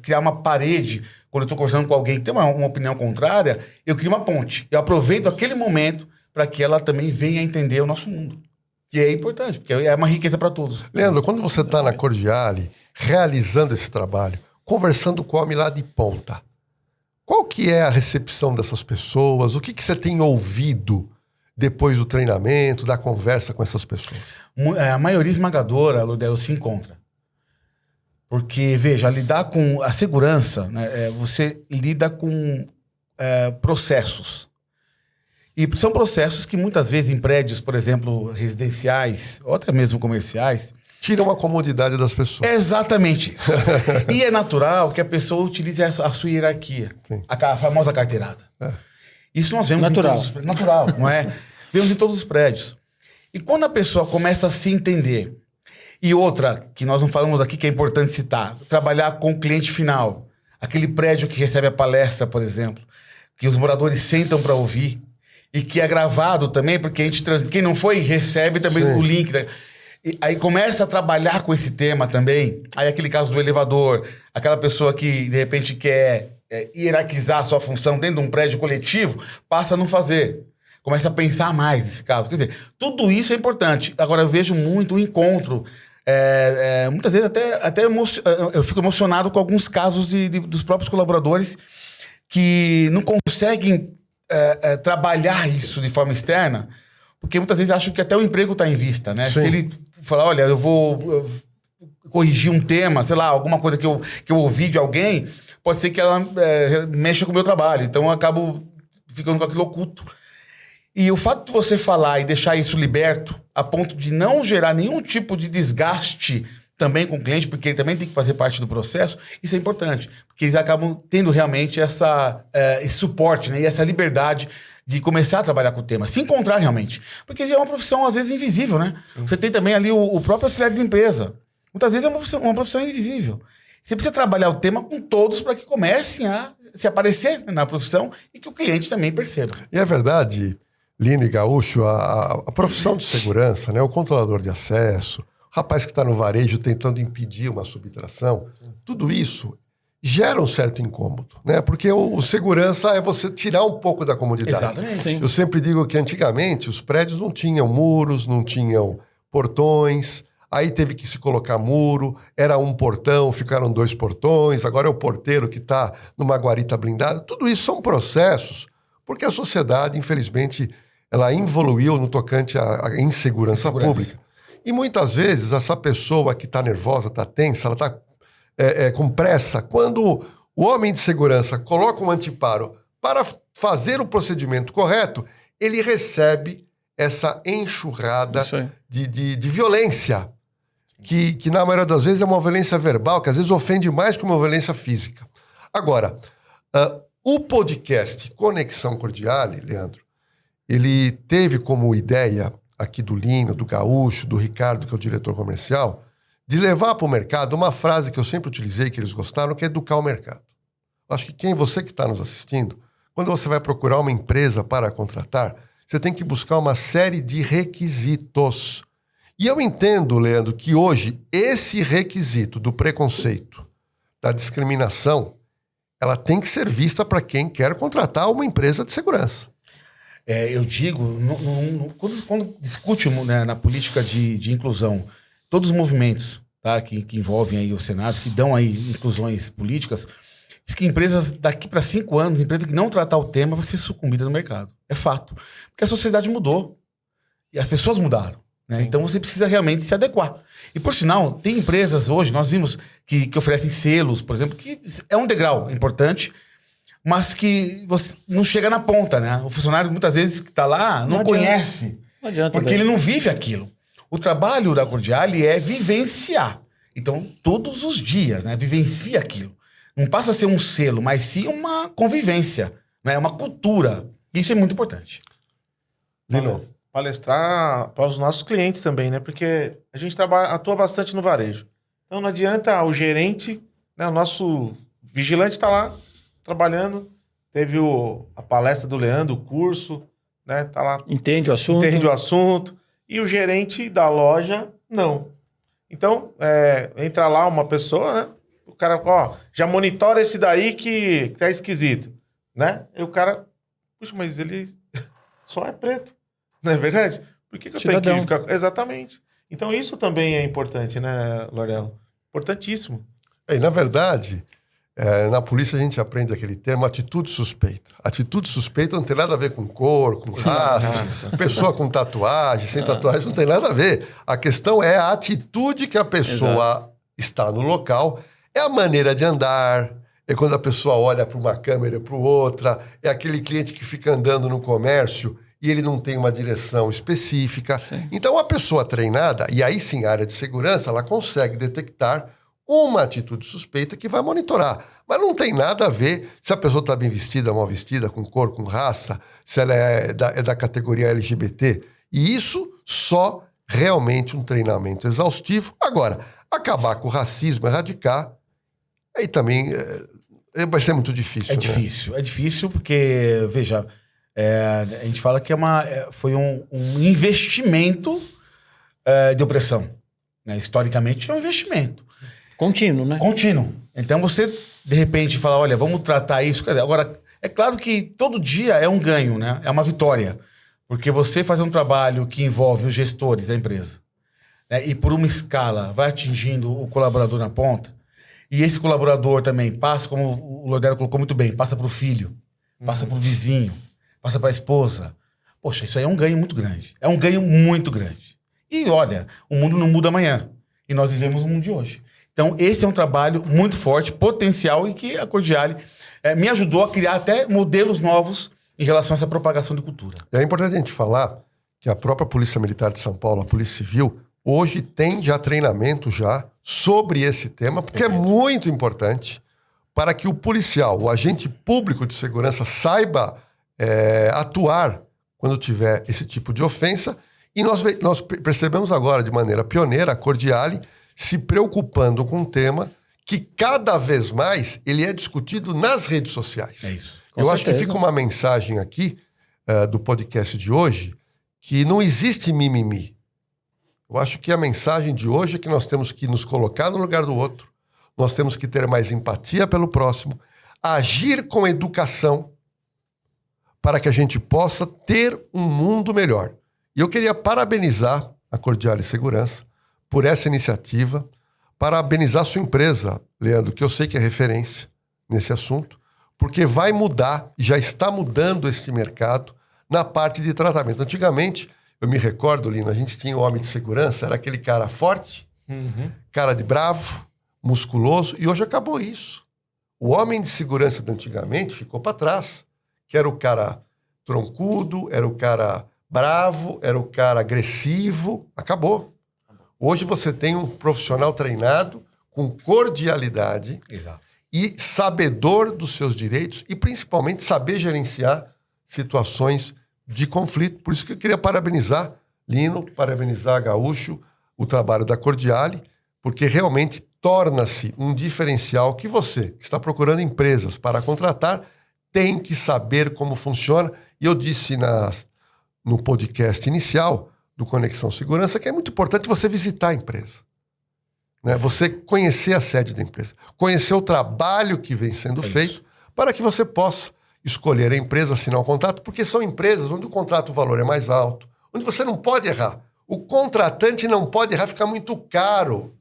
criar uma parede, quando eu estou conversando com alguém que tem uma opinião contrária, eu crio uma ponte. Eu aproveito aquele momento para que ela também venha a entender o nosso mundo. E é importante, porque é uma riqueza para todos. Leandro, quando você está na Cordiale, realizando esse trabalho, conversando com o homem lá de ponta, qual que é a recepção dessas pessoas? O que você tem ouvido depois do treinamento, da conversa com essas pessoas? A maioria esmagadora, Ludero, se encontra. Porque, veja, lidar com a segurança, né, você lida com processos. E são processos que muitas vezes em prédios, por exemplo, residenciais, ou até mesmo comerciais... Tiram a comodidade das pessoas. É exatamente isso. E é natural que a pessoa utilize a sua hierarquia. A famosa carteirada. Isso nós vemos natural. Em todos os prédios. Natural, não é? Vemos em todos os prédios. E quando a pessoa começa a se entender, e outra, que nós não falamos aqui, que é importante citar, trabalhar com o cliente final, aquele prédio que recebe a palestra, por exemplo, que os moradores sentam para ouvir, e que é gravado também, porque a gente transmite. Quem não foi, recebe também o link. Né? E aí começa a trabalhar com esse tema também. Aí aquele caso do elevador, aquela pessoa que, de repente, quer hierarquizar a sua função dentro de um prédio coletivo, passa a não fazer. Começa a pensar mais nesse caso. Quer dizer, tudo isso é importante. Agora, eu vejo muito o encontro. Muitas vezes até eu fico emocionado com alguns casos dos próprios colaboradores que não conseguem trabalhar isso de forma externa, porque muitas vezes acham que até o emprego está em vista, né? Sim. Se ele falar, olha, eu vou corrigir um tema, sei lá, alguma coisa que eu ouvi de alguém, pode ser que ela mexa com o meu trabalho. Então eu acabo ficando com aquilo oculto. E o fato de você falar e deixar isso liberto, a ponto de não gerar nenhum tipo de desgaste também com o cliente, porque ele também tem que fazer parte do processo, isso é importante. Porque eles acabam tendo realmente esse suporte, né, e essa liberdade de começar a trabalhar com o tema, se encontrar realmente. Porque é uma profissão, às vezes, invisível, né? Sim. Você tem também ali o próprio auxiliar de limpeza. Muitas vezes é uma profissão invisível. Você precisa trabalhar o tema com todos para que comecem a se aparecer na profissão e que o cliente também perceba. E é verdade, Lino e Gaúcho, a profissão de segurança, né, o controlador de acesso, o rapaz que está no varejo tentando impedir uma subtração, tudo isso gera um certo incômodo, né? Porque o segurança é você tirar um pouco da comodidade. Exatamente. Sim. Eu sempre digo que antigamente os prédios não tinham muros, não tinham portões, aí teve que se colocar muro, era um portão, ficaram 2 portões, agora é o porteiro que está numa guarita blindada. Tudo isso são processos, porque a sociedade, infelizmente, ela evoluiu no tocante à insegurança pública. E muitas vezes essa pessoa que está nervosa, está tensa, ela está com pressa, quando o homem de segurança coloca um anteparo para fazer o procedimento correto, ele recebe essa enxurrada de violência, que na maioria das vezes é uma violência verbal, que às vezes ofende mais que uma violência física. Agora, o podcast Conexão Cordiale, Leandro, ele teve como ideia aqui do Lino, do Gaúcho, do Ricardo, que é o diretor comercial, de levar para o mercado uma frase que eu sempre utilizei, que eles gostaram, que é educar o mercado. Acho que você que está nos assistindo, quando você vai procurar uma empresa para contratar, você tem que buscar uma série de requisitos. E eu entendo, Leandro, que hoje esse requisito do preconceito, da discriminação, ela tem que ser vista para quem quer contratar uma empresa de segurança. Eu digo, quando discute, né, na política de inclusão, todos os movimentos, tá, que envolvem aí os senados, que dão aí inclusões políticas, diz que empresas daqui para 5 anos, empresa que não tratar o tema vai ser sucumbida no mercado. É fato. Porque a sociedade mudou. E as pessoas mudaram. Né? Então você precisa realmente se adequar. E por sinal, tem empresas hoje, nós vimos que oferecem selos, por exemplo, que é um degrau importante, mas que você não chega na ponta, né? O funcionário, muitas vezes, que está lá, não conhece. Não adianta. Porque ele não vive aquilo. O trabalho da Cordiali é vivenciar. Então, todos os dias, né? Vivencia aquilo. Não passa a ser um selo, mas sim uma convivência, né? Uma cultura. Isso é muito importante. Lino. Palestrar para os nossos clientes também, né? Porque a gente atua bastante no varejo. Então não adianta o gerente, né? O nosso vigilante está lá trabalhando. Teve a palestra do Leandro, o curso, né? Tá lá. Entende o assunto. Entende o assunto. E o gerente da loja, não. Então, entra lá uma pessoa, né? O cara, ó, já monitora esse daí que tá esquisito, né? E o cara, puxa, mas ele só é preto. Não é verdade? Por que eu tenho que ficar... Exatamente. Então isso também é importante, né, Lorelo? Importantíssimo. E, na verdade, na polícia a gente aprende aquele termo atitude suspeita. Atitude suspeita não tem nada a ver com cor, com raça, pessoa com tatuagem, sem tatuagem, não tem nada a ver. A questão é a atitude que a pessoa está no local, é a maneira de andar, é quando a pessoa olha para uma câmera e para outra, é aquele cliente que fica andando no comércio e ele não tem uma direção específica. Sim. Então, a pessoa treinada, e aí sim, a área de segurança, ela consegue detectar uma atitude suspeita que vai monitorar. Mas não tem nada a ver se a pessoa está bem vestida, mal vestida, com cor, com raça, se ela é da categoria LGBT. E isso só realmente um treinamento exaustivo. Agora, acabar com o racismo, erradicar, aí também vai ser muito difícil. É difícil porque, veja... a gente fala que foi um investimento de opressão. Né? Historicamente, é um investimento. Contínuo, né? Contínuo. Então, você, de repente, fala, olha, vamos tratar isso. Agora, é claro que todo dia é um ganho, né? É uma vitória. Porque você fazer um trabalho que envolve os gestores da empresa, né? E por uma escala vai atingindo o colaborador na ponta, e esse colaborador também passa, como o Lodero colocou muito bem, passa para o filho, passa para o vizinho, passa para a esposa. Poxa, isso aí é um ganho muito grande. É um ganho muito grande. E olha, o mundo não muda amanhã. E nós vivemos o mundo de hoje. Então, esse é um trabalho muito forte, potencial, e que a Cordiali me ajudou a criar até modelos novos em relação a essa propagação de cultura. É importante a gente falar que a própria Polícia Militar de São Paulo, a Polícia Civil, hoje tem já treinamento já sobre esse tema, porque é muito importante para que o policial, o agente público de segurança, saiba atuar quando tiver esse tipo de ofensa. E nós percebemos agora, de maneira pioneira, a Cordiali se preocupando com um tema que cada vez mais ele é discutido nas redes sociais. É isso. Eu acho que fica uma mensagem aqui do podcast de hoje que não existe mimimi. Eu acho que a mensagem de hoje é que nós temos que nos colocar no lugar do outro, nós temos que ter mais empatia pelo próximo, agir com educação, para que a gente possa ter um mundo melhor. E eu queria parabenizar a Cordiali Segurança por essa iniciativa, parabenizar a sua empresa, Leandro, que eu sei que é referência nesse assunto, porque vai mudar, já está mudando esse mercado na parte de tratamento. Antigamente, eu me recordo, Lino, a gente tinha o homem de segurança, era aquele cara forte, cara de bravo, musculoso, e hoje acabou isso. O homem de segurança de antigamente ficou para trás, que era o cara troncudo, era o cara bravo, era o cara agressivo, acabou. Hoje você tem um profissional treinado com cordialidade. Exato. E sabedor dos seus direitos e principalmente saber gerenciar situações de conflito. Por isso que eu queria parabenizar Lino, parabenizar Gaúcho, o trabalho da Cordiali, porque realmente torna-se um diferencial que você, que está procurando empresas para contratar, tem que saber como funciona. E eu disse no podcast inicial do Conexão Segurança que é muito importante você visitar a empresa. Né? Você conhecer a sede da empresa, conhecer o trabalho que vem sendo feito, para que você possa escolher a empresa, assinar um contrato, porque são empresas onde o contrato, o valor é mais alto, onde você não pode errar. O contratante não pode errar, fica muito caro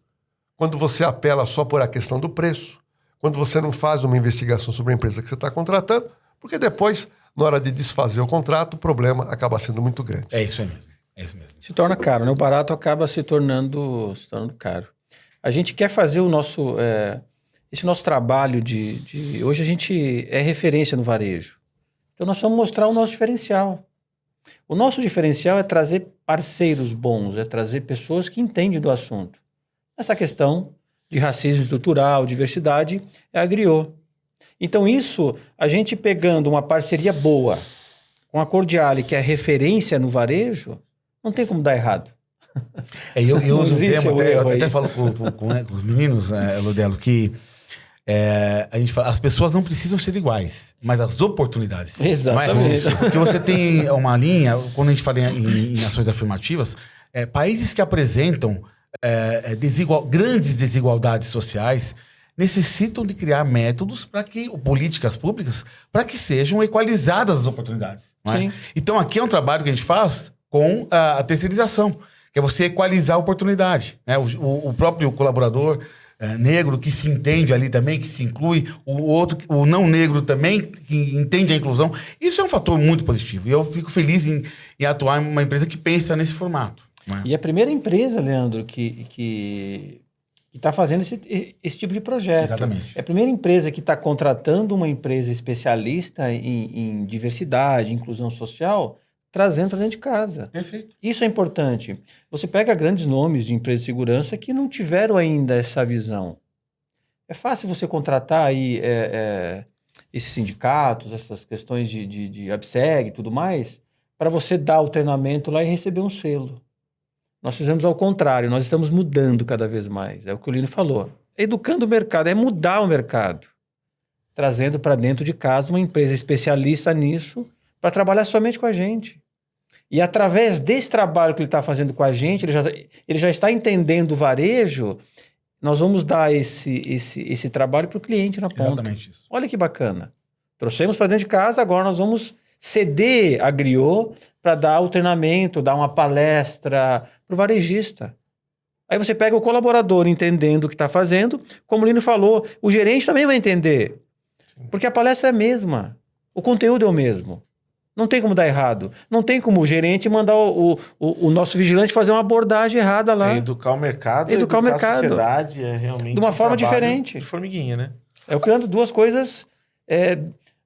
quando você apela só por a questão do preço, quando você não faz uma investigação sobre a empresa que você está contratando, porque depois, na hora de desfazer o contrato, o problema acaba sendo muito grande. É isso mesmo. É isso mesmo. Se torna caro, né? O barato acaba se tornando caro. A gente quer fazer esse nosso trabalho hoje a gente é referência no varejo. Então nós vamos mostrar o nosso diferencial. O nosso diferencial é trazer parceiros bons, é trazer pessoas que entendem do assunto. Essa questão de racismo estrutural, diversidade, é a Griot. Então isso, a gente pegando uma parceria boa com a Cordiale, que é referência no varejo, não tem como dar errado. Eu uso um termo, eu até falo com os meninos, Ludelo, que a gente fala, as pessoas não precisam ser iguais, mas as oportunidades. Exatamente. Porque você tem uma linha, quando a gente fala em ações afirmativas, países que apresentam grandes desigualdades sociais necessitam de criar métodos políticas públicas, para que sejam equalizadas as oportunidades. Não é? Então aqui é um trabalho que a gente faz com a terceirização, que é você equalizar a oportunidade. Né? O próprio colaborador negro que se entende ali também, que se inclui, o não negro também, que entende a inclusão. Isso é um fator muito positivo. E eu fico feliz em atuar em uma empresa que pensa nesse formato. Né? E a primeira empresa, Leandro, que está fazendo esse tipo de projeto. Exatamente. É a primeira empresa que está contratando uma empresa especialista em diversidade, inclusão social, trazendo para dentro de casa. Perfeito. Isso é importante. Você pega grandes nomes de empresas de segurança que não tiveram ainda essa visão. É fácil você contratar aí esses sindicatos, essas questões de ABSEG e tudo mais, para você dar o treinamento lá e receber um selo. Nós fizemos ao contrário, nós estamos mudando cada vez mais. É o que o Lino falou. Educando o mercado, é mudar o mercado. Trazendo para dentro de casa uma empresa especialista nisso para trabalhar somente com a gente. E através desse trabalho que ele está fazendo com a gente, ele já está entendendo o varejo, nós vamos dar esse trabalho para o cliente na ponta. Exatamente isso. Olha que bacana. Trouxemos para dentro de casa, agora nós vamos ceder a Griot para dar o treinamento, dar uma palestra para o varejista. Aí você pega o colaborador entendendo o que está fazendo, como o Lino falou, o gerente também vai entender. Sim. Porque a palestra é a mesma, o conteúdo é o mesmo. Não tem como dar errado. Não tem como o gerente mandar o nosso vigilante fazer uma abordagem errada lá. Educar o mercado, educar o mercado. A sociedade é realmente de uma forma diferente. De formiguinha, né? É criando duas coisas,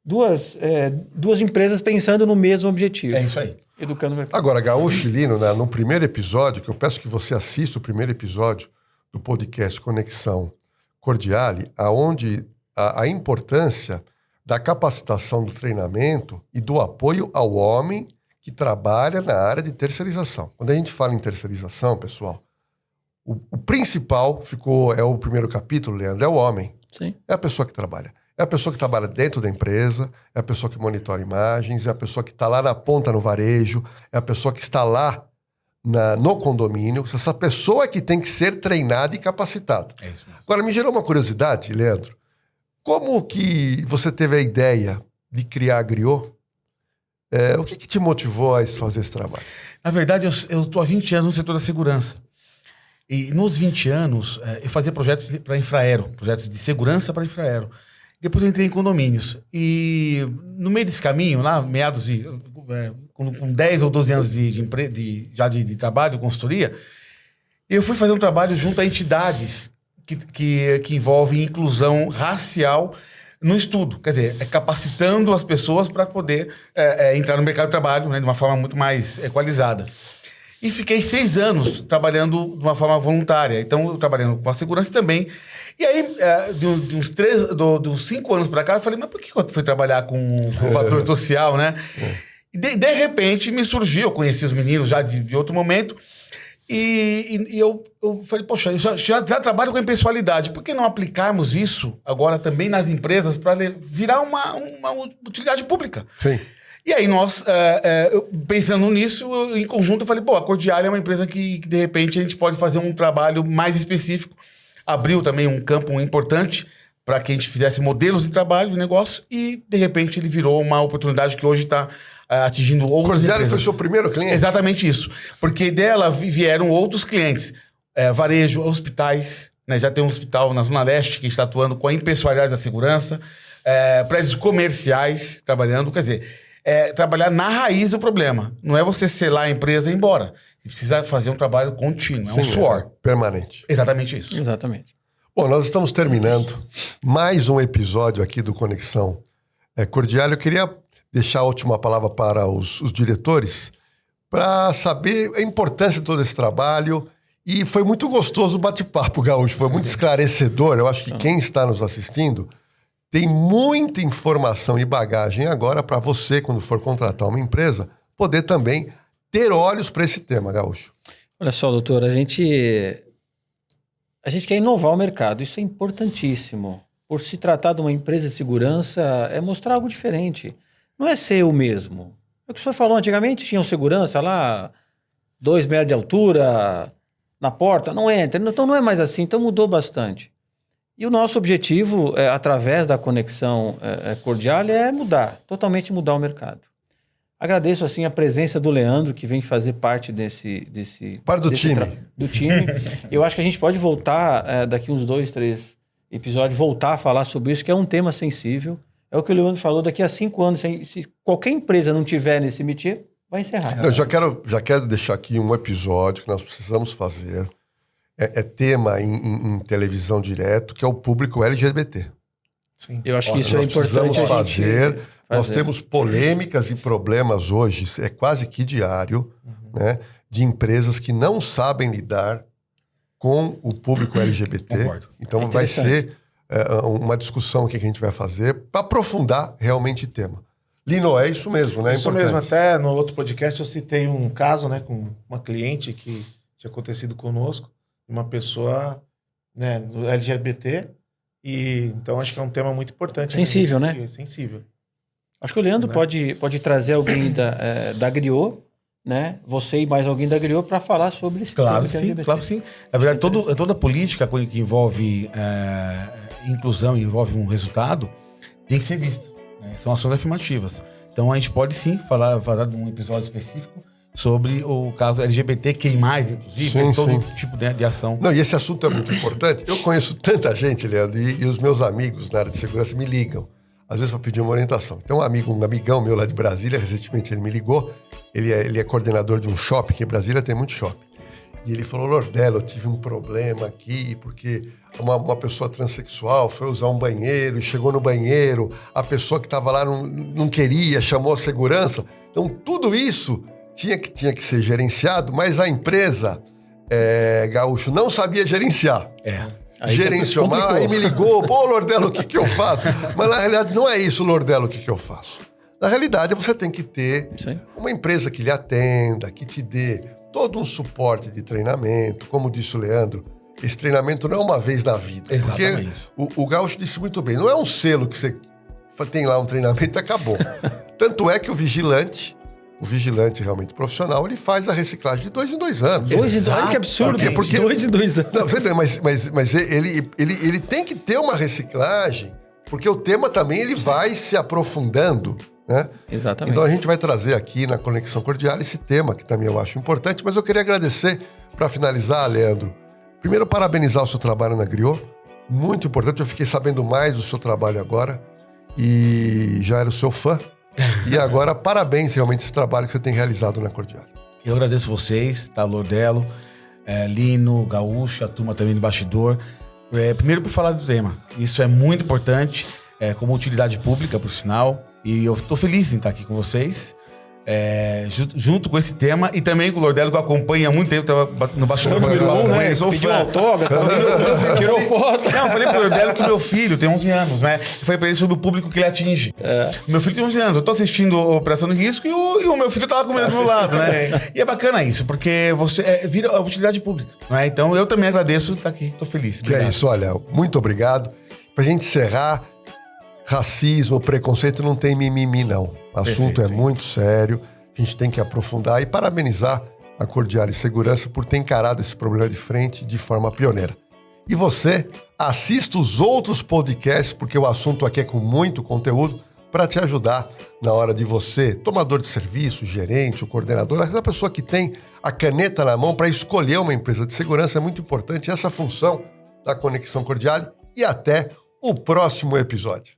duas empresas pensando no mesmo objetivo. É isso aí. Educando o mercado. Agora, Gaúcho e Lino, né, no primeiro episódio, que eu peço que você assista o primeiro episódio do podcast Conexão Cordiale, aonde a importância da capacitação, do treinamento e do apoio ao homem que trabalha na área de terceirização. Quando a gente fala em terceirização, pessoal, o principal é o primeiro capítulo, Leandro, é o homem. Sim. É a pessoa que trabalha. É a pessoa que trabalha dentro da empresa, é a pessoa que monitora imagens, é a pessoa que está lá na ponta no varejo, é a pessoa que está lá no condomínio. Essa pessoa é que tem que ser treinada e capacitada. É isso mesmo. Agora, me gerou uma curiosidade, Leandro. Como que você teve a ideia de criar a Griot? O que te motivou a fazer esse trabalho? Na verdade, eu estou há 20 anos no setor da segurança. E nos 20 anos, eu fazia projetos para infraero, projetos de segurança para infraero. Depois eu entrei em condomínios. E no meio desse caminho, lá, meados de... com 10 ou 12 anos de trabalho, consultoria, eu fui fazer um trabalho junto a entidades que envolvem inclusão racial no estudo. Quer dizer, capacitando as pessoas para poder entrar no mercado de trabalho, né, de uma forma muito mais equalizada. E fiquei 6 anos trabalhando de uma forma voluntária. Então, eu trabalhando com a segurança também. E aí, de uns 5 anos para cá, eu falei, mas por que eu fui trabalhar com o fator social, né? E de repente, me surgiu, eu conheci os meninos já de outro momento, E eu falei, poxa, eu já trabalho com a impessoalidade, por que não aplicarmos isso agora também nas empresas para virar uma utilidade pública? Sim. E aí nós, pensando nisso, em conjunto, eu falei, a Cordiale é uma empresa que de repente a gente pode fazer um trabalho mais específico. Abriu também um campo importante para que a gente fizesse modelos de trabalho, de negócio, e de repente ele virou uma oportunidade que hoje está atingindo outras Cordiale empresas. foi seu primeiro cliente? Exatamente isso. Porque dela vieram outros clientes. Varejo, hospitais, né? Já tem um hospital na Zona Leste que está atuando com a impessoalidade da segurança. Prédios comerciais trabalhando. Quer dizer, trabalhar na raiz do problema. Não é você selar a empresa e ir embora. Você precisa fazer um trabalho contínuo. Sim, um suor. Permanente. Exatamente isso. Exatamente. Bom, nós estamos terminando mais um episódio aqui do Conexão Cordiale. Eu queria deixar a última palavra para os diretores para saber a importância de todo esse trabalho. E foi muito gostoso o bate-papo, Gaúcho. Foi muito esclarecedor. Eu acho que quem está nos assistindo tem muita informação e bagagem agora para você, quando for contratar uma empresa, poder também ter olhos para esse tema, Gaúcho. Olha só, doutor, a gente quer inovar o mercado. Isso é importantíssimo. Por se tratar de uma empresa de segurança, é mostrar algo diferente. Não é ser o mesmo. É o que o senhor falou, antigamente tinham segurança lá, 2 metros de altura, na porta, não entra. Então não é mais assim, então mudou bastante. E o nosso objetivo, através da Conexão Cordiale, é totalmente mudar o mercado. Agradeço, assim, a presença do Leandro, que vem fazer parte do time. Do time. Eu acho que a gente pode voltar, daqui uns 2, 3 episódios, voltar a falar sobre isso, que é um tema sensível. É o que o Leandro falou, daqui a 5 anos, se qualquer empresa não tiver nesse métier, vai encerrar. Eu já quero deixar aqui um episódio que nós precisamos fazer. Tema em televisão direto, que é o público LGBT. Sim. Eu acho que isso é importante. Precisamos fazer. Nós temos polêmicas e problemas hoje, é quase que diário, né, de empresas que não sabem lidar com o público LGBT. Concordo. Então vai ser uma discussão aqui que a gente vai fazer para aprofundar realmente o tema. Lino, é isso mesmo, né? Isso mesmo, até no outro podcast eu citei um caso, né, com uma cliente que tinha acontecido conosco, uma pessoa, né, do LGBT, e então acho que é um tema muito importante. Sensível, né? É sensível. Acho que o Leandro pode trazer alguém da Griot, né? Você e mais alguém da Griot para falar sobre esse Claro tema. Sim, claro que sim. Na verdade, toda política que envolve inclusão e envolve um resultado tem que ser vista. Né? São ações afirmativas. Então a gente pode sim falar de um episódio específico sobre o caso LGBTQI+, inclusive, todo tipo de ação. Não, e esse assunto é muito importante. Eu conheço tanta gente, Leandro, e os meus amigos na área de segurança me ligam, às vezes para pedir uma orientação. Tem um amigão meu lá de Brasília, recentemente ele me ligou, ele é coordenador de um shopping, que em Brasília tem muito shopping. E ele falou, Lordello, eu tive um problema aqui, porque uma pessoa transexual foi usar um banheiro e chegou no banheiro, a pessoa que estava lá não queria, chamou a segurança. Então, tudo isso tinha que ser gerenciado, mas a empresa, Gaúcho, não sabia gerenciar. Gerenciou mal, aí me ligou, Lordello, o que eu faço? Mas na realidade não é isso, Lordello, o que eu faço? Na realidade, você tem que ter uma empresa que lhe atenda, que te dê todo um suporte de treinamento. Como disse o Leandro, esse treinamento não é uma vez na vida. Exatamente. Porque o Gaúcho disse muito bem, não é um selo que você tem lá um treinamento e acabou. Tanto é que o vigilante realmente profissional, ele faz a reciclagem de 2 em 2 anos. Olha que absurdo. Porque 2 em 2 anos. Não, mas ele tem que ter uma reciclagem, porque o tema também ele vai se aprofundando, né? Exatamente. Então a gente vai trazer aqui na Conexão Cordiale esse tema, que também eu acho importante, mas eu queria agradecer, para finalizar, Leandro, primeiro parabenizar o seu trabalho na Griot, muito importante, eu fiquei sabendo mais do seu trabalho agora, e já era o seu fã, e agora parabéns realmente esse trabalho que você tem realizado na Cordiale. Eu agradeço vocês, tá, Lordello, Lino, Gaúcho, a turma também do bastidor, primeiro por falar do tema, isso é muito importante, como utilidade pública, por sinal, e eu estou feliz em estar aqui com vocês. junto com esse tema, e também com o Lordello, que eu acompanho há muito tempo, tava no bastidor Número 1, né? sou Pediu fã. autógrafo, tirou foto. Não, eu falei pro Lordello que o meu filho tem 11 anos, né? Eu falei pra ele sobre o público que ele atinge. Meu filho tem 11 anos, eu tô assistindo a Operação de Risco e o meu filho tá lá comigo do meu lado, né? E é bacana isso, porque você vira a utilidade pública, né? Então eu também agradeço estar aqui, tô feliz. Que é isso, olha, muito obrigado. Pra gente encerrar, racismo, preconceito não tem mimimi, não. O assunto é muito sério, a gente tem que aprofundar e parabenizar a Cordiale Segurança por ter encarado esse problema de frente de forma pioneira. E você, assista os outros podcasts, porque o assunto aqui é com muito conteúdo, para te ajudar na hora de você, tomador de serviço, gerente, o coordenador, aquela pessoa que tem a caneta na mão para escolher uma empresa de segurança, é muito importante essa função da Conexão Cordiale. E até o próximo episódio.